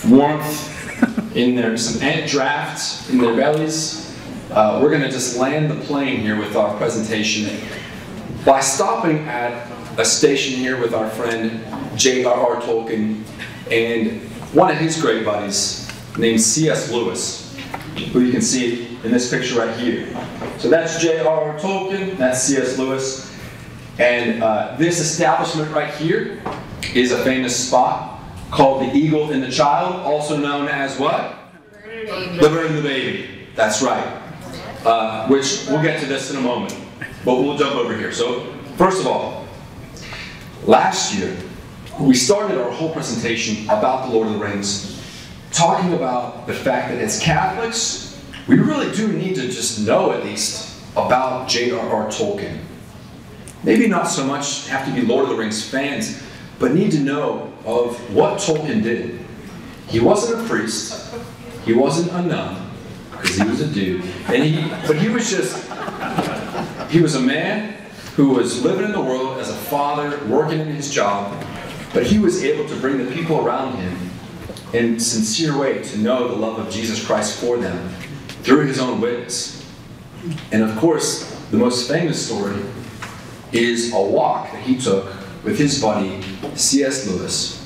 warmth in there, some ant drafts in their bellies, we're going to just land the plane here with our presentation by stopping at a station here with our friend J.R.R. Tolkien and one of his great buddies named C.S. Lewis. who you can see in this picture right here. So that's J.R.R. Tolkien, that's C.S. Lewis, and this establishment right here is a famous spot called the Eagle and the Child, also known as what? The Bird and the Baby. That's right. Which we'll get to this in a moment, but we'll jump over here. So first of all, last year we started our whole presentation about the Lord of the Rings, talking about the fact that as Catholics, we really do need to just know at least about J.R.R. Tolkien. Maybe not so much have to be Lord of the Rings fans, but need to know of what Tolkien did. He wasn't a priest, he wasn't a nun, because he was a dude, but he was a man who was living in the world as a father, working in his job, but he was able to bring the people around him in a sincere way to know the love of Jesus Christ for them through his own witness. And of course, the most famous story is a walk that he took with his buddy C.S. Lewis,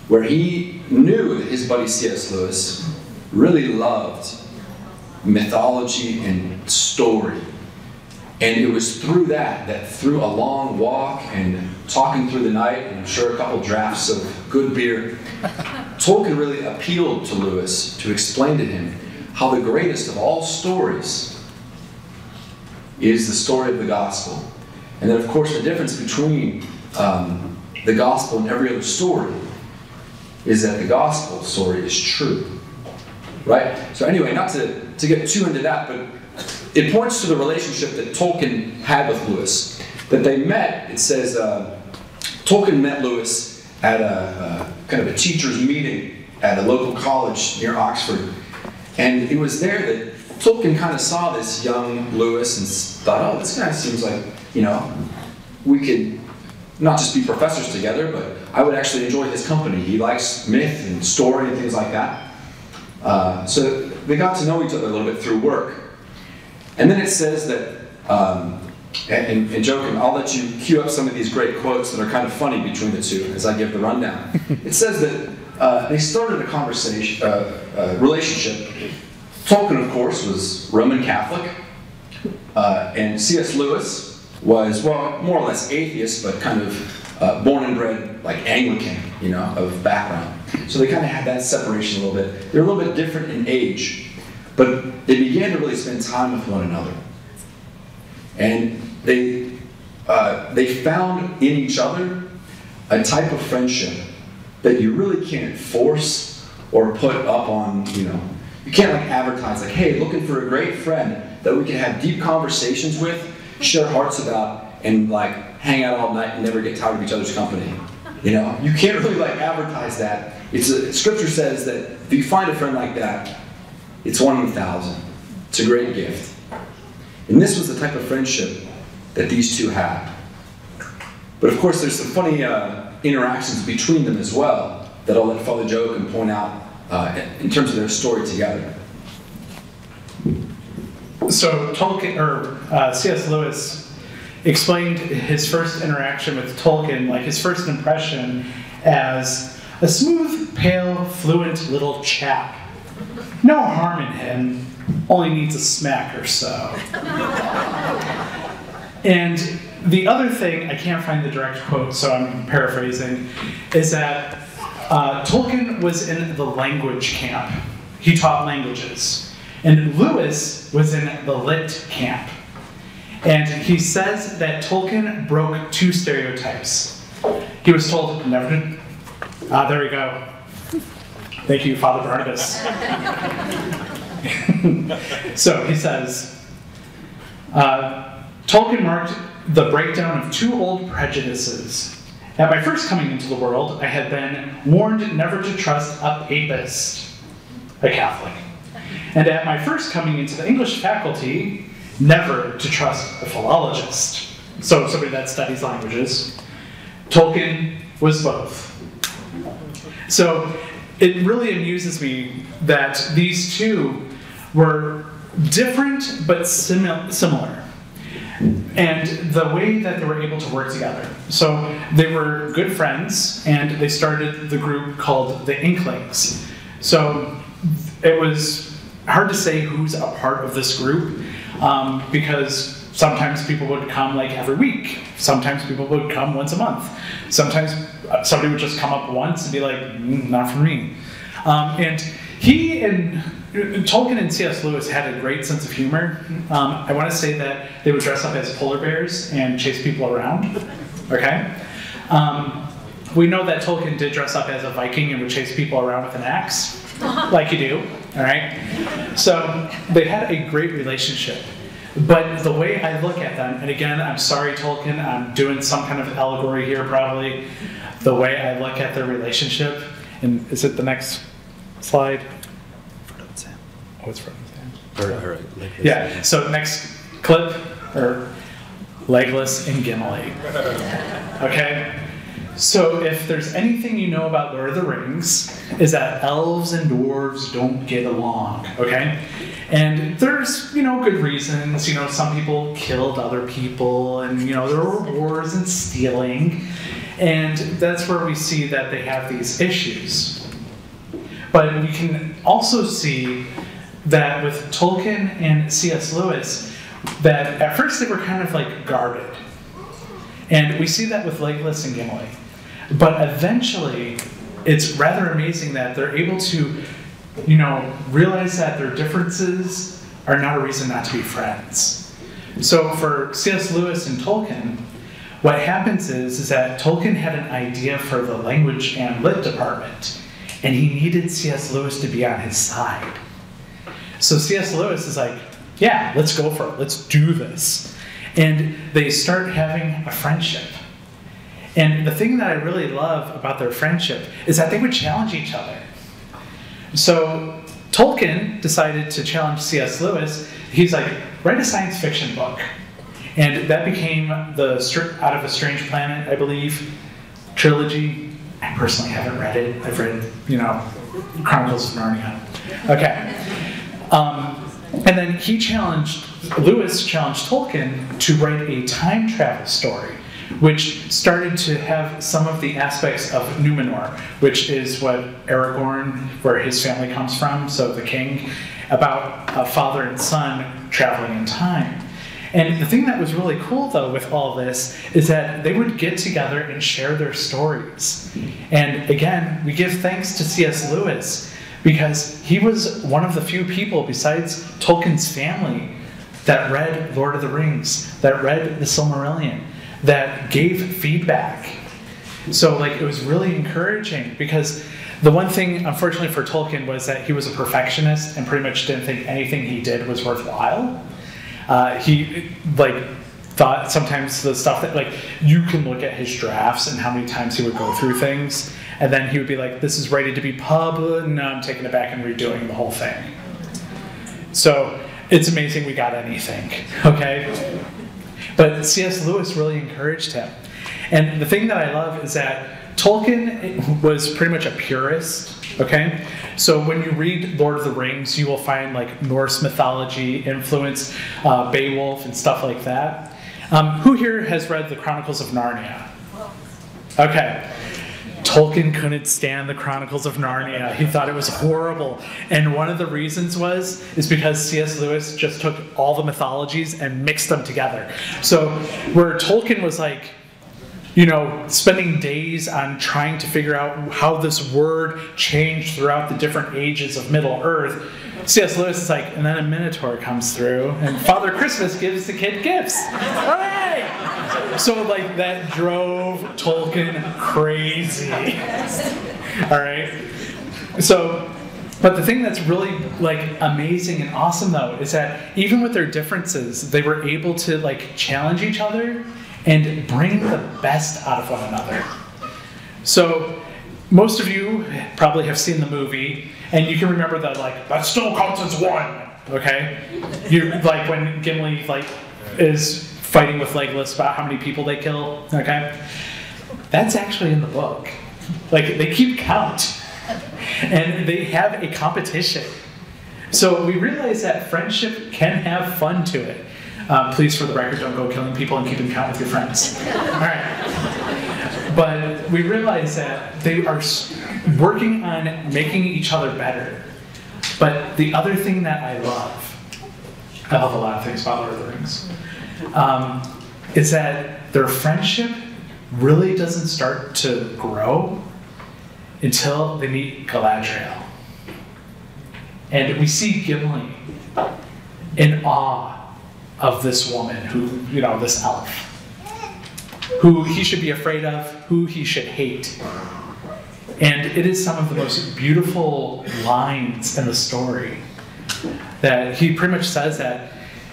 where he knew that his buddy C.S. Lewis really loved mythology and story. And it was through that through a long walk and talking through the night, and I'm sure a couple drafts of good beer, Tolkien really appealed to Lewis to explain to him how the greatest of all stories is the story of the gospel. And then of course the difference between the gospel and every other story is that the gospel story is true. Right? So anyway, not to get too into that, but it points to the relationship that Tolkien had with Lewis. That they met, it says, Tolkien met Lewis at a kind of a teacher's meeting at a local college near Oxford. And it was there that Tolkien kind of saw this young Lewis and thought, oh, this guy seems like, we could not just be professors together, but I would actually enjoy his company. He likes myth and story and things like that. So they got to know each other a little bit through work. And then it says that, and Joachim, I'll let you cue up some of these great quotes that are kind of funny between the two as I give the rundown. It says that they started a conversation, relationship. Tolkien, of course, was Roman Catholic, and C.S. Lewis was, well, more or less atheist, but kind of born and bred, like Anglican, of background. So they kind of had that separation a little bit. They're a little bit different in age, but they began to really spend time with one another. And they found in each other a type of friendship that you really can't force or put up on, you can't like advertise, like, hey, looking for a great friend that we can have deep conversations with, share hearts about, and like hang out all night and never get tired of each other's company. You can't really like advertise that. Scripture says that if you find a friend like that, it's 1 in 1,000. It's a great gift. And this was the type of friendship that these two had. But of course, there's some funny interactions between them as well that I'll let Father Joachim point out in terms of their story together. So C.S. Lewis explained his first interaction with Tolkien, like his first impression, as a smooth, pale, fluent little chap. No harm in him, only needs a smack or so. And the other thing, I can't find the direct quote, so I'm paraphrasing, is that Tolkien was in the language camp. He taught languages. And Lewis was in the lit camp. And he says that Tolkien broke 2 stereotypes. He was told never to... there we go. Thank you, Father Barnabas. So he says, Tolkien marked the breakdown of 2 old prejudices. At my first coming into the world, I had been warned never to trust a papist, a Catholic. And at my first coming into the English faculty, never to trust a philologist, so somebody that studies languages. Tolkien was both. So it really amuses me that these two were different but similar. And the way that they were able to work together. So they were good friends, and they started the group called the Inklings. So it was hard to say who's a part of this group because sometimes people would come like every week. Sometimes people would come once a month. Sometimes somebody would just come up once and be like, not for me. And he and Tolkien and C.S. Lewis had a great sense of humor. I want to say that they would dress up as polar bears and chase people around. Okay? We know that Tolkien did dress up as a Viking and would chase people around with an axe, like you do. All right? So they had a great relationship. But the way I look at them, and again, I'm sorry, Tolkien, I'm doing some kind of allegory here probably. The way I look at their relationship, and is it the next slide? Oh, it's Frodo and Sam. All right. Yeah, so next clip, or Legolas and Gimli. Okay? So if there's anything you know about Lord of the Rings, is that elves and dwarves don't get along, okay? And there's, good reasons. Some people killed other people, and, there were wars and stealing. And that's where we see that they have these issues. But we can also see that with Tolkien and C.S. Lewis, that at first they were kind of like guarded. And we see that with Legolas and Gimli. But eventually, it's rather amazing that they're able to, realize that their differences are not a reason not to be friends. So for C.S. Lewis and Tolkien, what happens is that Tolkien had an idea for the language and lit department, and he needed C.S. Lewis to be on his side. So C.S. Lewis is like, yeah, let's go for it. Let's do this. And they start having a friendship. And the thing that I really love about their friendship is that they would challenge each other. So Tolkien decided to challenge C.S. Lewis. He's like, write a science fiction book. And that became the Out of a Strange Planet, I believe, trilogy. I personally haven't read it. I've read, Chronicles of Narnia. Okay. And then Lewis challenged Tolkien to write a time travel story, which started to have some of the aspects of Numenor, which is what Aragorn, where his family comes from, so the king, about a father and son traveling in time. And the thing that was really cool, though, with all this is that they would get together and share their stories. And again, we give thanks to C.S. Lewis because he was one of the few people besides Tolkien's family that read Lord of the Rings, that read the Silmarillion, that gave feedback. So it was really encouraging because the one thing, unfortunately for Tolkien, was that he was a perfectionist and pretty much didn't think anything he did was worthwhile. He thought sometimes the stuff that you can look at his drafts and how many times he would go through things, and then he would be like, this is ready to be published, and now I'm taking it back and redoing the whole thing. So it's amazing we got anything, okay? But C.S. Lewis really encouraged him. And the thing that I love is that Tolkien was pretty much a purist, okay? So when you read Lord of the Rings, you will find Norse mythology influence, Beowulf and stuff like that. Who here has read the Chronicles of Narnia? Okay. Tolkien couldn't stand the Chronicles of Narnia. He thought it was horrible. And one of the reasons is because C.S. Lewis just took all the mythologies and mixed them together. So where Tolkien was spending days on trying to figure out how this word changed throughout the different ages of Middle Earth, C.S. Lewis is like, and then a Minotaur comes through, and Father Christmas gives the kid gifts. Hooray! So that drove Tolkien crazy. All right? So, but the thing that's really amazing and awesome though is that even with their differences, they were able to challenge each other and bring the best out of one another. So most of you probably have seen the movie, and you can remember that that still counts as one, okay? You when Gimli is fighting with Legolas about how many people they kill, okay? That's actually in the book. They keep count, and they have a competition. So we realize that friendship can have fun to it. Please, for the record, don't go killing people and keeping count with your friends. All right. But we realize that they are working on making each other better. But the other thing that I love a lot of things about Lord of the Rings, is that their friendship really doesn't start to grow until they meet Galadriel. And we see Gimli in awe of this woman who, this elf, who he should be afraid of, who he should hate. And it is some of the most beautiful lines in the story that he pretty much says that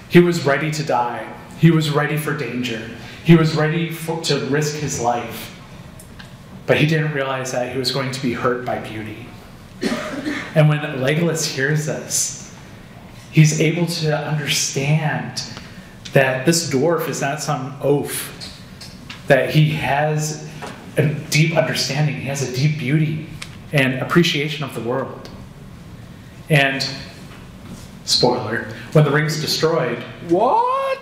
he was ready to die. He was ready for danger. He was ready to risk his life. But he didn't realize that he was going to be hurt by beauty. And when Legolas hears this, he's able to understand that this dwarf is not some oaf, that he has a deep understanding, he has a deep beauty and appreciation of the world. And, spoiler, when the ring's destroyed... What?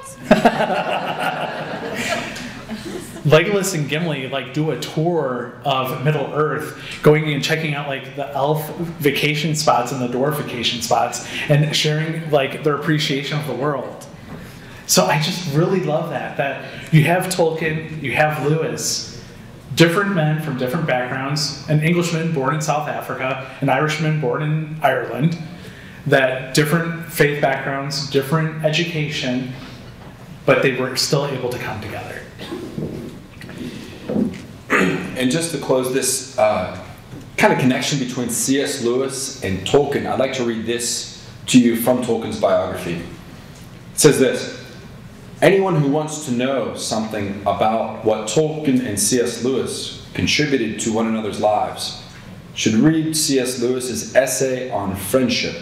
Legolas and Gimli do a tour of Middle Earth, going and checking out the elf vacation spots and the dwarf vacation spots, and sharing their appreciation of the world. So I just really love that you have Tolkien, you have Lewis, different men from different backgrounds, an Englishman born in South Africa, an Irishman born in Ireland, that different faith backgrounds, different education, but they were still able to come together. And just to close this kind of connection between C.S. Lewis and Tolkien, I'd like to read this to you from Tolkien's biography. It says this: anyone who wants to know something about what Tolkien and C.S. Lewis contributed to one another's lives should read C.S. Lewis's essay on friendship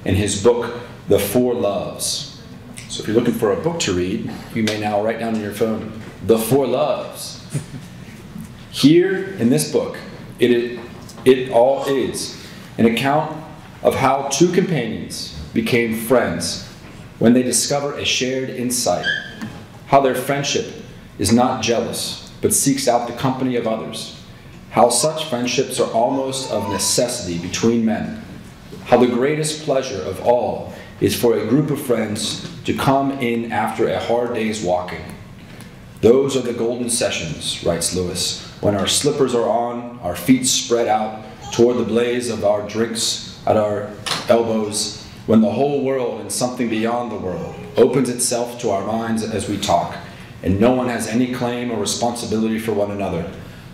in his book, The Four Loves. So if you're looking for a book to read, you may now write down on your phone, The Four Loves. Here in this book, it all is an account of how two companions became friends when they discover a shared insight, how their friendship is not jealous, but seeks out the company of others, how such friendships are almost of necessity between men, how the greatest pleasure of all is for a group of friends to come in after a hard day's walking. Those are the golden sessions, writes Lewis, when our slippers are on, our feet spread out toward the blaze of our drinks at our elbows, when the whole world and something beyond the world opens itself to our minds as we talk, and no one has any claim or responsibility for one another,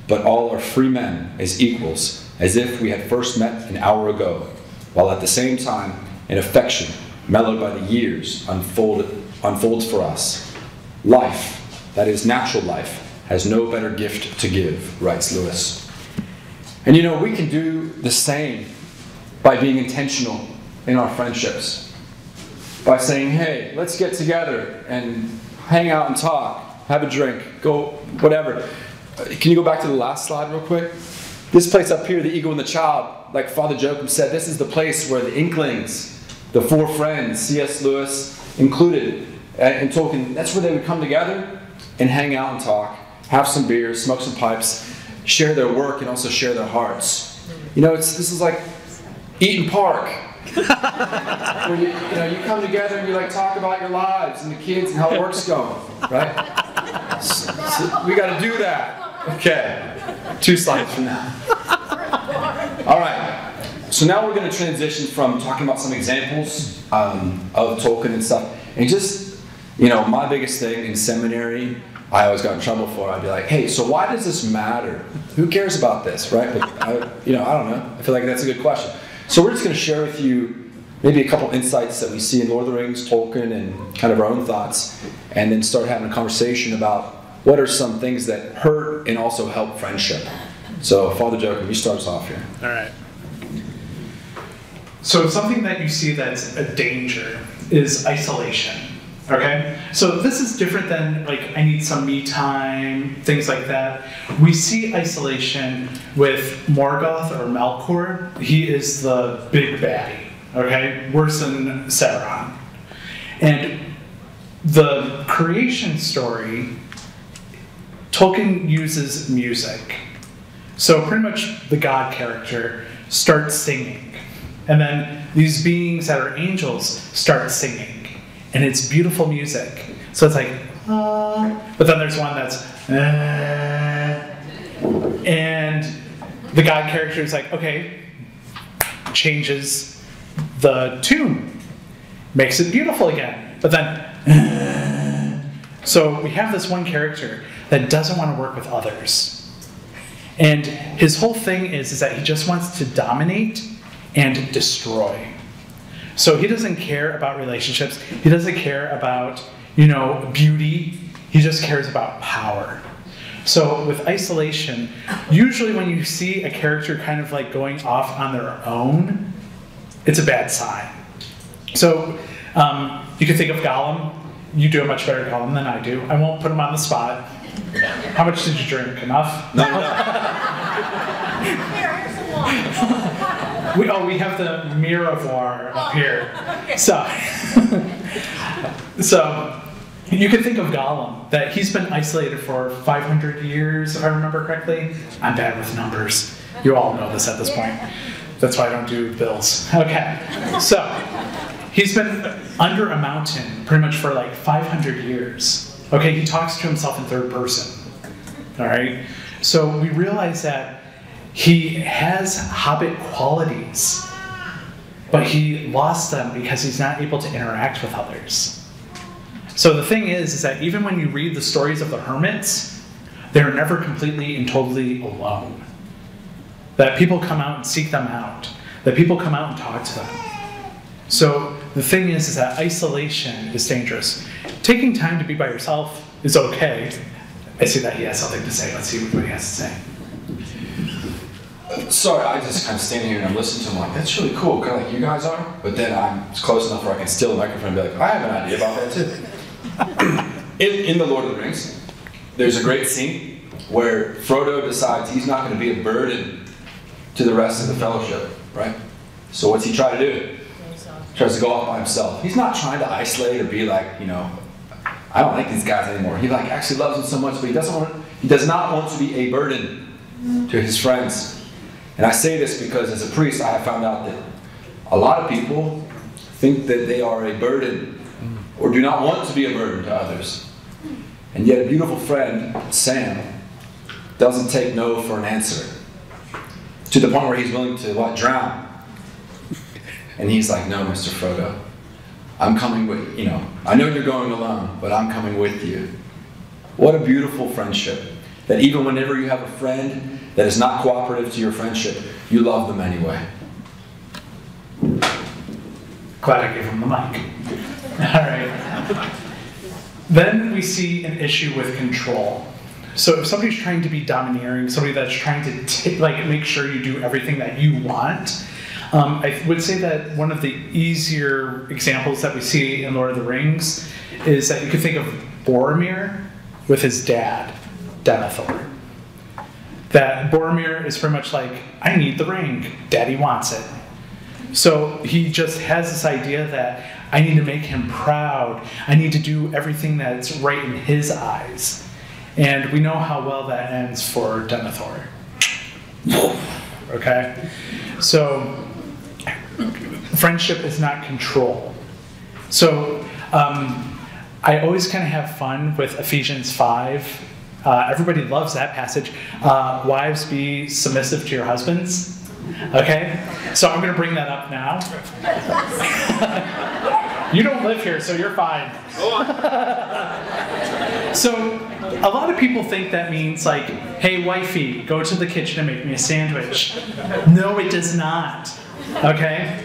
but all are free men as equals, as if we had first met an hour ago, while at the same time an affection mellowed by the years unfolds for us. Life, that is natural life, has no better gift to give, writes Lewis. And we can do the same by being intentional in our friendships. By saying, hey, let's get together and hang out and talk, have a drink, go whatever. Can you go back to the last slide real quick? This place up here, the eagle and the child, like Father Joachim said, this is the place where the Inklings, the four friends, C.S. Lewis included, and Tolkien, that's where they would come together and hang out and talk, have some beers, smoke some pipes, share their work and also share their hearts. This is like Eaton Park. Where you come together and you talk about your lives and the kids and how work's going, right? So we got to do that. Okay, 2 slides from now. All right, so now we're going to transition from talking about some examples of Tolkien and stuff, and just, my biggest thing in seminary, I always got in trouble for. I'd be like, hey, so why does this matter? Who cares about this, right? But I don't know. I feel like that's a good question. So we're just going to share with you maybe a couple insights that we see in Lord of the Rings, Tolkien, and kind of our own thoughts, and then start having a conversation about what are some things that hurt and also help friendship. So Father Joachim, you start us off here. All right. So something that you see that's a danger is isolation. Okay? So this is different than I need some me time, things like that. We see isolation with Morgoth or Melkor. He is the big baddie, okay? Worse than Sauron. And the creation story, Tolkien uses music. So pretty much the God character starts singing. And then these beings that are angels start singing. And it's beautiful music. So it's like, but then there's one that's, and the God character is like, okay, changes the tune, makes it beautiful again. But then, so we have this one character that doesn't want to work with others. And his whole thing is that he just wants to dominate and destroy. So he doesn't care about relationships. He doesn't care about, beauty. He just cares about power. So with isolation, usually when you see a character kind of like going off on their own, it's a bad sign. So you can think of Gollum. You do a much better Gollum than I do. I won't put him on the spot. How much did you drink? Enough? No. We have the Mirevoir up here. So you can think of Gollum, that he's been isolated for 500 years, if I remember correctly. I'm bad with numbers. You all know this at this point. That's why I don't do bills. Okay, so he's been under a mountain pretty much for like 500 years. Okay, he talks to himself in third person. All right, so we realize that he has hobbit qualities, but he lost them because he's not able to interact with others. So the thing is that even when you read the stories of the hermits, they're never completely and totally alone. That people come out and seek them out. That people come out and talk to them. So the thing is that isolation is dangerous. Taking time to be by yourself is okay. I see that he has something to say. Let's see what he has to say. Sorry, I just kind of stand here and I'm listening to him like, that's really cool, kind of like you guys are. But then I'm close enough where I can steal the microphone and be like, I have an idea about that too. In The Lord of the Rings, there's a great scene where Frodo decides he's not going to be a burden to the rest of the Fellowship, right? So what's he try to do? He tries to go off by himself. He's not trying to isolate or be like, I don't like these guys anymore. He actually loves them so much, but he does not want to be a burden to his friends. And I say this because as a priest, I have found out that a lot of people think that they are a burden or do not want to be a burden to others. And yet a beautiful friend, Sam, doesn't take no for an answer. To the point where he's willing to, drown. And he's like, no, Mr. Frodo, I'm coming with, I know you're going alone, but I'm coming with you. What a beautiful friendship. That even whenever you have a friend that is not cooperative to your friendship, you love them anyway. Glad I gave him the mic. All right. Then we see an issue with control. So if somebody's trying to be domineering, somebody that's trying to make sure you do everything that you want, I would say that one of the easier examples that we see in Lord of the Rings is that you could think of Boromir with his dad, Denethor. That Boromir is pretty much like, I need the ring, Daddy wants it. So he just has this idea that I need to make him proud. I need to do everything that's right in his eyes. And we know how well that ends for Denethor. Okay? So friendship is not control. So I always kind of have fun with Ephesians 5. Everybody loves that passage. Wives, be submissive to your husbands. Okay? So I'm going to bring that up now. You don't live here, so you're fine. So a lot of people think that means like, hey, wifey, go to the kitchen and make me a sandwich. No, it does not. Okay?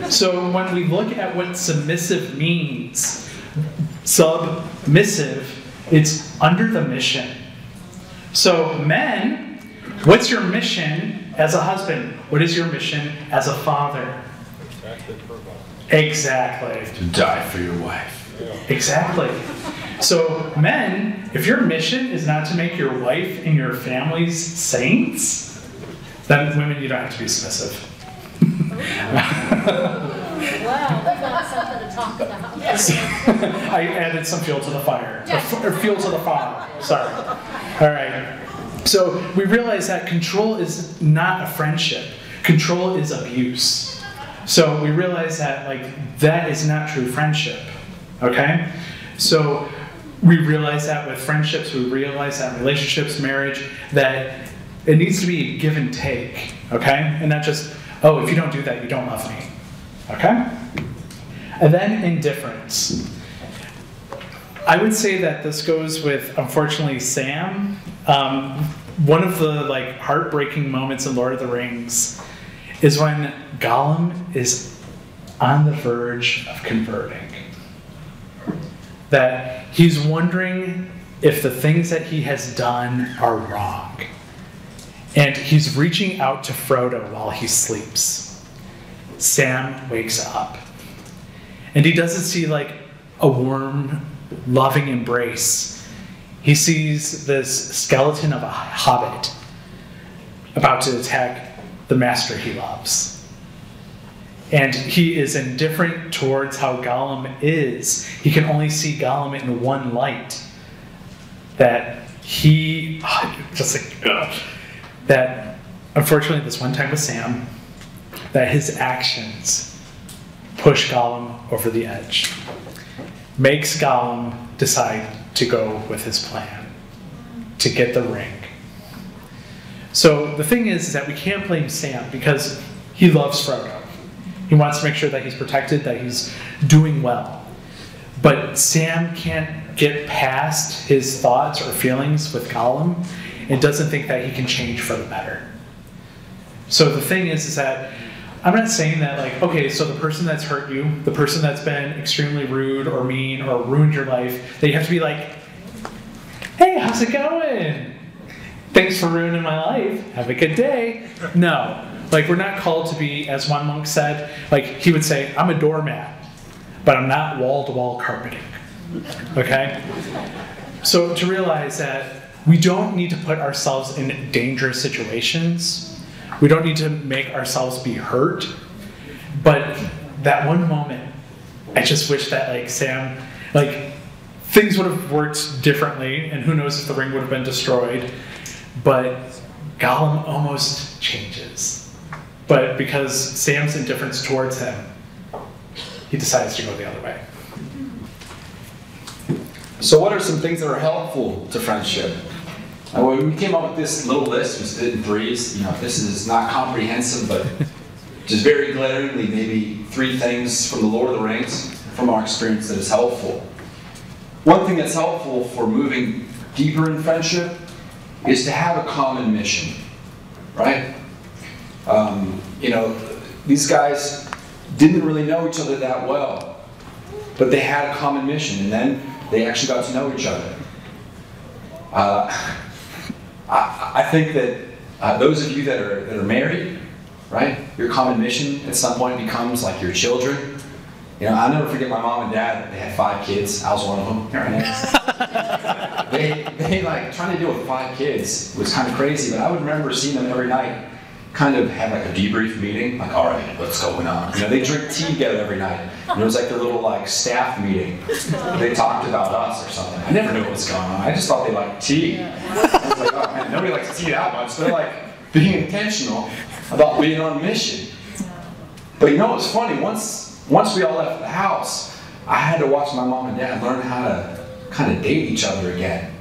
So when we look at what submissive means, submissive, it's under the mission. So men, what's your mission as a husband? What is your mission as a father? Exactly. To die for your wife. Exactly. So men, if your mission is not to make your wife and your families saints, then women, you don't have to be submissive. Wow, that's not something to talk about. I added some fuel to the fire. Or fuel to the fire. Sorry. All right. So we realize that control is not a friendship. Control is abuse. So we realize that that is not true friendship, okay? So we realize that with friendships, we realize that relationships, marriage, that it needs to be give and take, okay? And not just, oh, if you don't do that, you don't love me, okay? And then indifference. I would say that this goes with, unfortunately, Sam. One of the heartbreaking moments in Lord of the Rings is when Gollum is on the verge of converting. That he's wondering if the things that he has done are wrong. And he's reaching out to Frodo while he sleeps. Sam wakes up. And he doesn't see a warm, loving embrace. He sees this skeleton of a hobbit about to attack the master he loves. And he is indifferent towards how Gollum is. He can only see Gollum in one light. That he, that unfortunately this one time with Sam, that his actions push Gollum over the edge. Makes Gollum decide to go with his plan, to get the ring. So the thing is that we can't blame Sam because he loves Frodo. He wants to make sure that he's protected, that he's doing well. But Sam can't get past his thoughts or feelings with Gollum and doesn't think that he can change for the better. So the thing is that I'm not saying that okay, so the person that's hurt you, the person that's been extremely rude or mean or ruined your life, that you have to be hey, how's it going? Thanks for ruining my life. Have a good day. No. We're not called to be, as one monk said, he would say, I'm a doormat, but I'm not wall-to-wall carpeting. Okay? So to realize that we don't need to put ourselves in dangerous situations. We don't need to make ourselves be hurt. But that one moment, I just wish that Sam, things would have worked differently, and who knows if the ring would have been destroyed. But Gollum almost changes. But because Sam's indifference towards him, he decides to go the other way. So what are some things that are helpful to friendship? When we came up with this little list, we did it in threes. This is not comprehensive, but just very glaringly, maybe 3 things from the Lord of the Rings, from our experience, that is helpful. One thing that's helpful for moving deeper in friendship is to have a common mission, right? These guys didn't really know each other that well, but they had a common mission, and then they actually got to know each other. I think that those of you that are married, right, your common mission at some point becomes your children. I'll never forget my mom and dad. They had 5 kids. I was one of them. They trying to deal with 5 kids was kind of crazy, but I would remember seeing them every night, kind of have a debrief meeting, all right, what's going on? They drink tea together every night. And it was their little staff meeting. They talked about us or something. I never knew what was going on. I just thought they liked tea. I was oh man, nobody likes tea that much. They're being intentional about being on a mission. But it's funny, once we all left the house, I had to watch my mom and dad learn how to kind of date each other again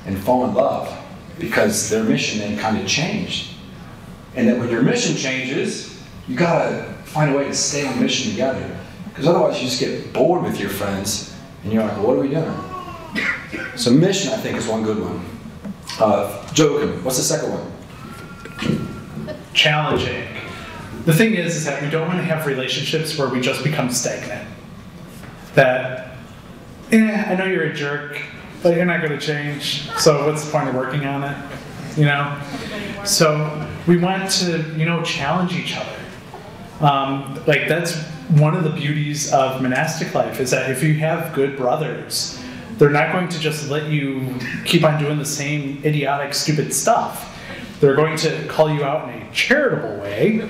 and fall in love, because their mission then kind of changed. And that when your mission changes, you gotta find a way to stay on mission together, because otherwise you just get bored with your friends and you're what are we doing? So mission, I think, is one good one. Joachim, what's the second one? Challenging. The thing is that we don't want to have relationships where we just become stagnant. That, I know you're a jerk, but you're not going to change, so what's the point of working on it? So we want to, challenge each other. That's one of the beauties of monastic life, is that if you have good brothers, they're not going to just let you keep on doing the same idiotic, stupid stuff. They're going to call you out in a charitable way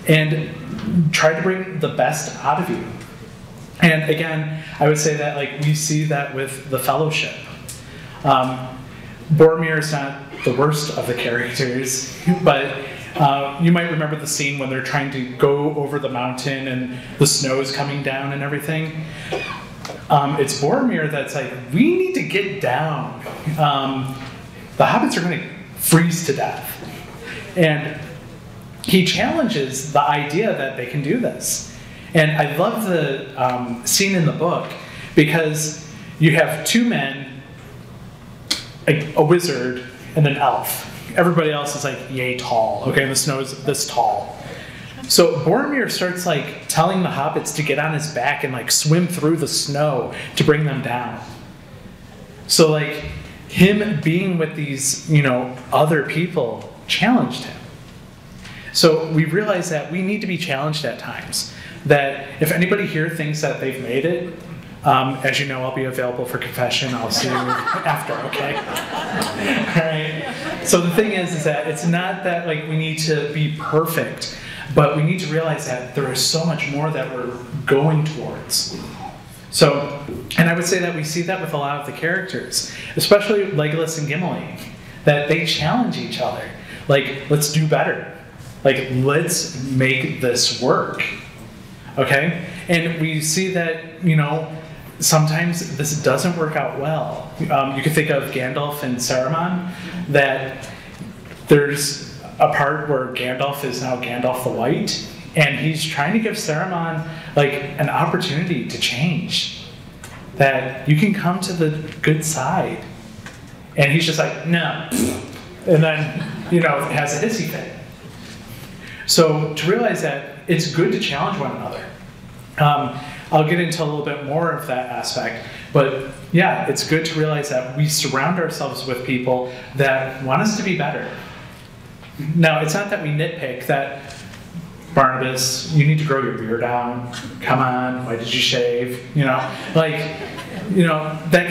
and try to bring the best out of you. And again, I would say that we see that with the fellowship. Boromir is not the worst of the characters, but you might remember the scene when they're trying to go over the mountain and the snow is coming down and everything. It's Boromir that's like, we need to get down. The hobbits are going to freeze to death. And he challenges the idea that they can do this. And I love the scene in the book because you have two men, a wizard, and an elf. Everybody else is like yay tall, okay? And the snow is this tall. So Boromir starts like telling the hobbits to get on his back and like swim through the snow to bring them down. So like him being with these, other people challenged him. So we realize that we need to be challenged at times. That if anybody here thinks that they've made it, as you know, I'll be available for confession. I'll see you after, okay? All right. So the thing is that it's not that like we need to be perfect, but we need to realize that there is so much more that we're going towards. So, and I would say that we see that with a lot of the characters, especially Legolas and Gimli, that they challenge each other. Like, let's do better. Like, let's make this work. Okay? And we see that, sometimes this doesn't work out well. You could think of Gandalf and Saruman, that there's a part where Gandalf is now Gandalf the White, and he's trying to give Saruman like an opportunity to change. That you can come to the good side. And he's just like, no. And then, has a hissy fit. So to realize that it's good to challenge one another. I'll get into a little bit more of that aspect, but yeah, it's good to realize that we surround ourselves with people that want us to be better. Now, it's not that we nitpick that, Barnabas, you need to grow your beard out. Come on, why did you shave? That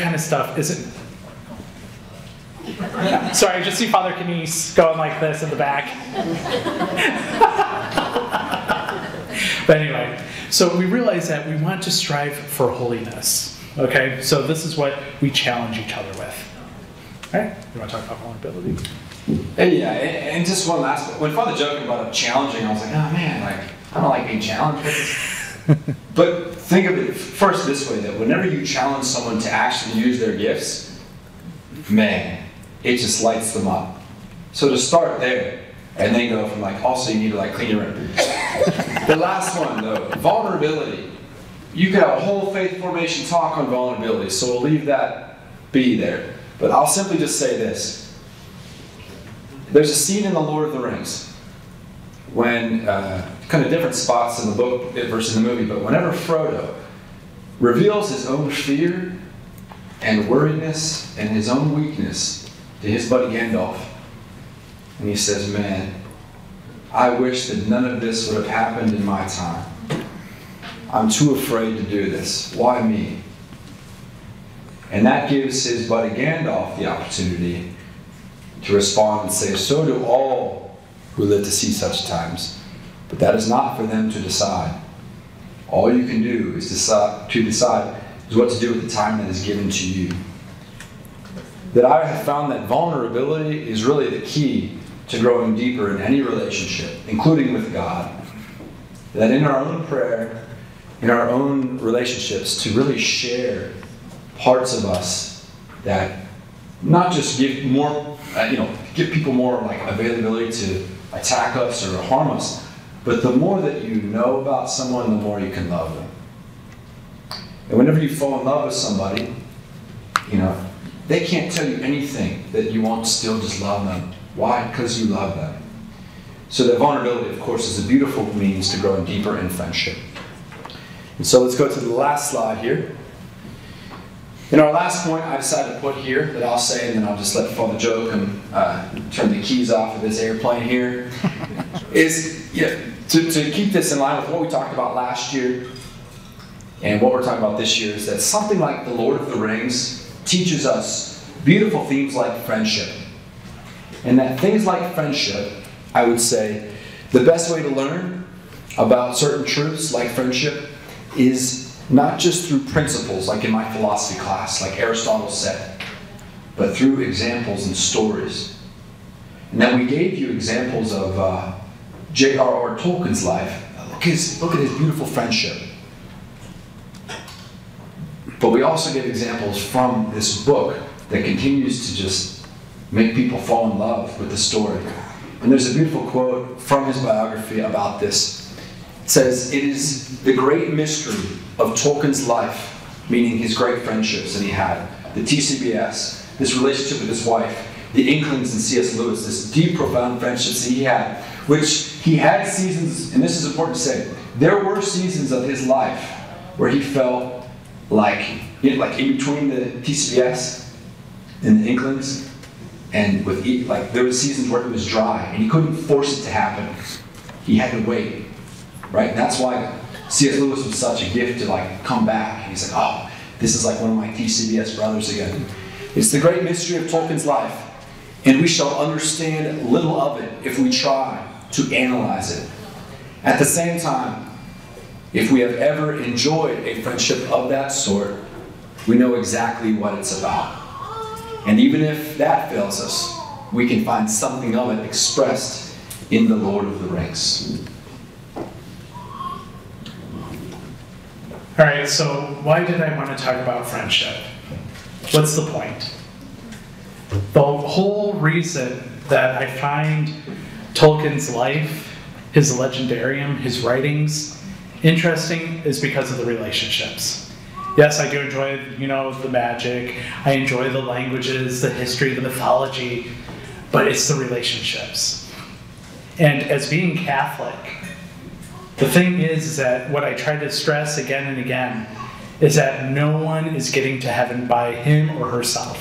kind of stuff isn't. Sorry, I just see Father Canise going like this in the back. But anyway, so we realize that we want to strive for holiness. Okay, so this is what we challenge each other with. All right, you want to talk about vulnerability? Yeah, and just one last one. When Father Joachim brought up challenging, I was like, oh man, I don't like being challenged. But think of it first this way, that whenever you challenge someone to actually use their gifts, man, it just lights them up. So to start there, and then go from also you need to clean your room. The last one though, vulnerability. You could have a whole faith formation talk on vulnerability, so we'll leave that be there. But I'll simply just say this. There's a scene in The Lord of the Rings when, kind of different spots in the book versus in the movie, but whenever Frodo reveals his own fear and worriedness and his own weakness to his buddy Gandalf, and he says, man, I wish that none of this would have happened in my time. I'm too afraid to do this. Why me? And that gives his buddy Gandalf the opportunity to respond and say, so do all who live to see such times. But that is not for them to decide. All you can do is decide what to do with the time that is given to you. That I have found that vulnerability is really the key to growing deeper in any relationship, including with God. That in our own prayer, in our own relationships, to really share parts of us that not just give more, give people more availability to attack us or harm us, but the more that you know about someone, the more you can love them. And whenever you fall in love with somebody, they can't tell you anything that you won't still just love them. Why? Because you love them. So that vulnerability, of course, is a beautiful means to growing deeper in friendship. And so let's go to the last slide here. In our last point, I decided to put here that I'll say, and then I'll just let Father Joachim turn the keys off of this airplane here, is to keep this in line with what we talked about last year and what we're talking about this year, is that something like The Lord of the Rings teaches us beautiful themes like friendship. And that things like friendship, I would say, the best way to learn about certain truths like friendship is not just through principles, like in my philosophy class, like Aristotle said, but through examples and stories. And then we gave you examples of J.R.R. Tolkien's life. Look at his beautiful friendship. But we also get examples from this book that continues to just make people fall in love with the story. And there's a beautiful quote from his biography about this. It says, "It is the great mystery of Tolkien's life," meaning his great friendships that he had, the TCBS, this relationship with his wife, the Inklings and C.S. Lewis, this deep, profound friendships that he had, which he had seasons, and this is important to say, there were seasons of his life where he felt like in between the TCBS and the Inklings, and there were seasons where it was dry, and he couldn't force it to happen. He had to wait, right? And that's why C.S. Lewis was such a gift to come back. And he's like, oh, this is like one of my TCBS brothers again. It's the great mystery of Tolkien's life, and we shall understand little of it if we try to analyze it. At the same time, if we have ever enjoyed a friendship of that sort, we know exactly what it's about. And even if that fails us, we can find something of it expressed in the Lord of the Rings. All right, so why did I want to talk about friendship? What's the point? The whole reason that I find Tolkien's life, his legendarium, his writings interesting is because of the relationships. Yes, I do enjoy, the magic. I enjoy the languages, the history, the mythology, but it's the relationships. And as being Catholic, the thing is that what I try to stress again and again is that no one is getting to heaven by him or herself.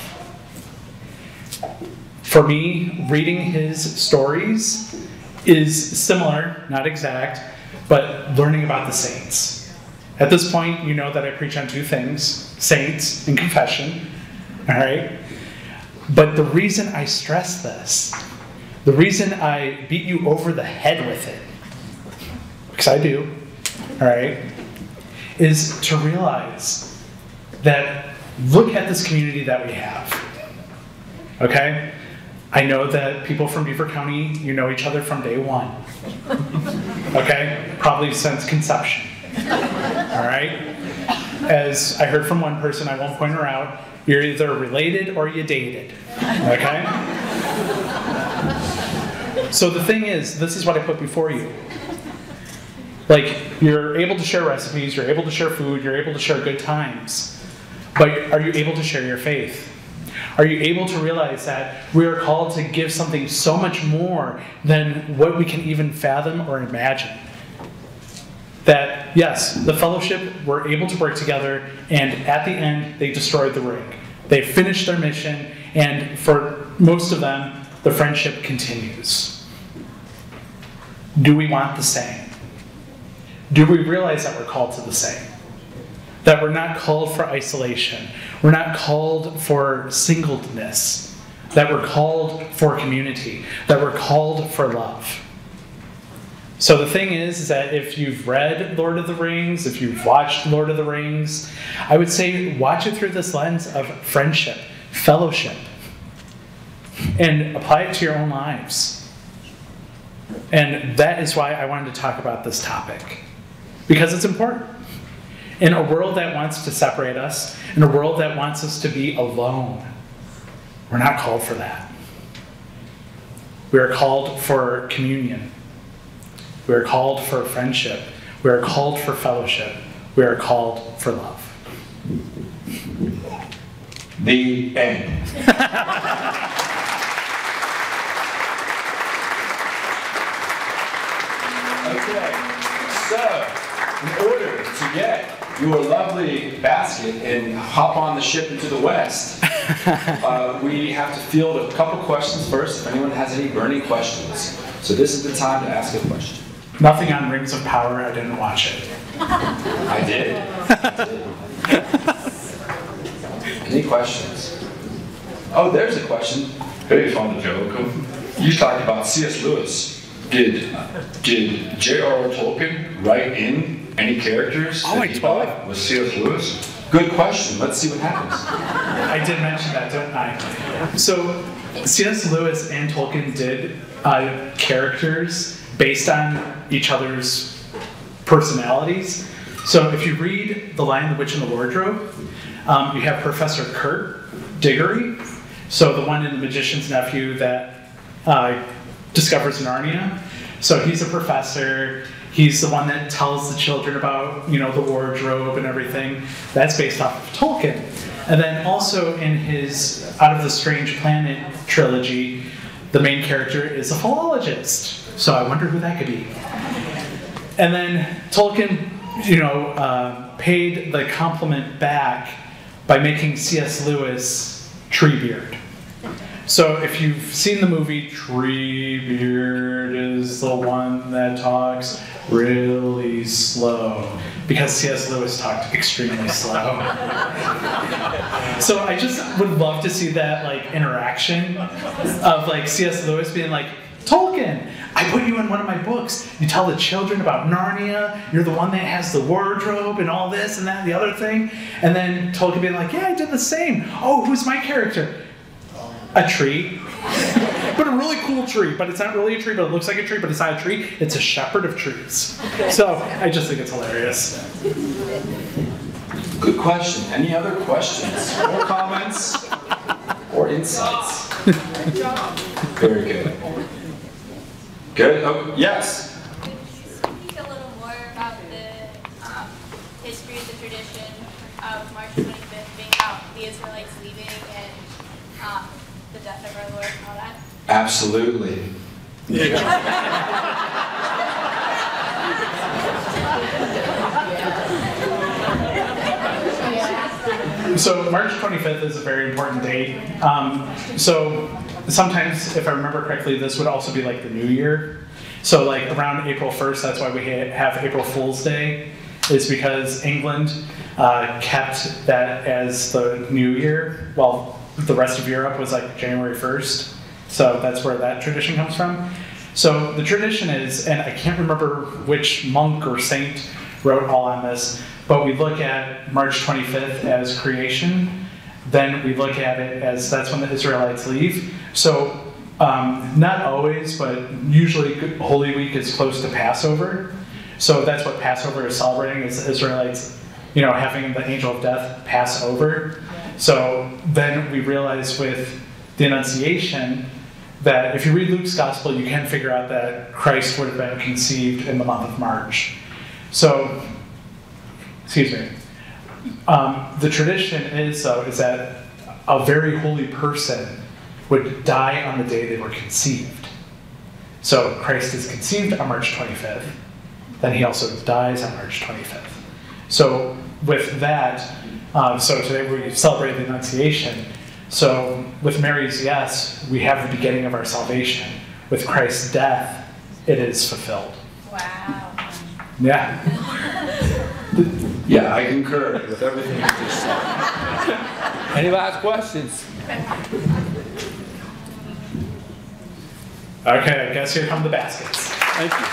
For me, reading his stories is similar, not exact, but learning about the saints. At this point, you know that I preach on two things, saints and confession, all right? But the reason I stress this, the reason I beat you over the head with it, because I do, all right, is to realize that look at this community that we have, okay? I know that people from Beaver County, you know each other from day one, okay? Probably since conception. All right? As I heard from one person, I won't point her out, you're either related or you dated. Okay? So the thing is, this is what I put before you. You're able to share recipes, you're able to share food, you're able to share good times. But are you able to share your faith? Are you able to realize that we are called to give something so much more than what we can even fathom or imagine? That, yes, the fellowship were able to work together, and at the end, they destroyed the ring. They finished their mission, and for most of them, the friendship continues. Do we want the same? Do we realize that we're called to the same? That we're not called for isolation. We're not called for singleness. That we're called for community. That we're called for love. So the thing is that if you've read Lord of the Rings, if you've watched Lord of the Rings, I would say watch it through this lens of friendship, fellowship, and apply it to your own lives. And that is why I wanted to talk about this topic, because it's important. In a world that wants to separate us, in a world that wants us to be alone, we're not called for that. We are called for communion. We are called for friendship. We are called for fellowship. We are called for love. The end. Okay, so in order to get your lovely basket and hop on the ship into the West, we have to field a couple questions first, if anyone has any burning questions. So this is the time to ask a question. Nothing on Rings of Power, I didn't watch it. I did. Any questions? Oh, there's a question. Hey, Father Joachim. You talked about C.S. Lewis. Did J.R.R. Tolkien write in any characters that he thought was C.S. Lewis? Good question. Let's see what happens. I did mention that, didn't I? So C.S. Lewis and Tolkien did characters based on each other's personalities. So if you read The Lion, the Witch, and the Wardrobe, you have Professor Kurt Diggory, so the one in The Magician's Nephew that discovers Narnia. So he's a professor. He's the one that tells the children about, the wardrobe and everything. That's based off of Tolkien. And then also in his Out of the Strange Planet trilogy, the main character is a philologist. So I wonder who that could be. And then Tolkien, paid the compliment back by making C.S. Lewis Treebeard. So if you've seen the movie, Treebeard is the one that talks really slow, because C.S. Lewis talked extremely slow. So I just would love to see that interaction of C.S. Lewis being like, Tolkien, I put you in one of my books. You tell the children about Narnia. You're the one that has the wardrobe and all this and that and the other thing. And then Tolkien being like, yeah, I did the same. Oh, who's my character? A tree. But a really cool tree. But it's not really a tree, but it looks like a tree, but it's not a tree. It's a shepherd of trees. So I just think it's hilarious. Good question. Any other questions or comments or insights? Very good. Good. Oh, yes. Could you speak a little more about the history, the tradition of March 25th being about the Israelites leaving and the death of our Lord and all that? Absolutely. So March 25th is a very important date. So sometimes, if I remember correctly, this would also be like the New Year. So around April 1st, that's why we have April Fool's Day, is because England kept that as the New Year, while the rest of Europe was January 1st. So that's where that tradition comes from. So the tradition is, and I can't remember which monk or saint wrote all on this, but we look at March 25th as creation. Then we look at it as that's when the Israelites leave. So not always, but usually Holy Week is close to Passover. So that's what Passover is celebrating, is the Israelites, having the angel of death pass over. So then we realize with the Annunciation that if you read Luke's Gospel, you can figure out that Christ would have been conceived in the month of March. So, excuse me. The tradition is that a very holy person would die on the day they were conceived. So Christ is conceived on March 25th. Then he also dies on March 25th. So with that, so today we celebrate the Annunciation. So with Mary's yes, we have the beginning of our salvation. With Christ's death, it is fulfilled. Wow. Yeah. Yeah, I concur with everything you just said. Any last questions? Okay, I guess here come the baskets. Thank you.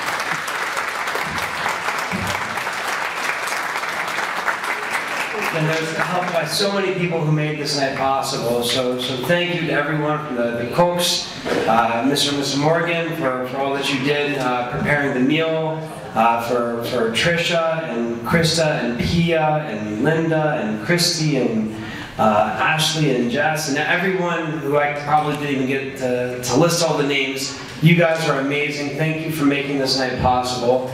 And there's help by so many people who made this night possible. So thank you to everyone from the cooks, Mr. and Mrs. Morgan, for all that you did preparing the meal, for Trisha and Krista and Pia and Linda and Christy and Ashley and Jess and everyone who I probably didn't even get to list all the names. You guys are amazing. Thank you for making this night possible.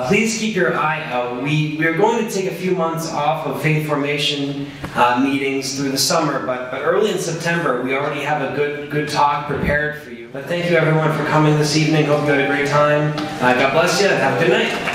Please keep your eye out. We are going to take a few months off of faith formation meetings through the summer, but early in September we already have a good talk prepared for you. But thank you everyone for coming this evening. Hope you had a great time. God bless you. Have a good night.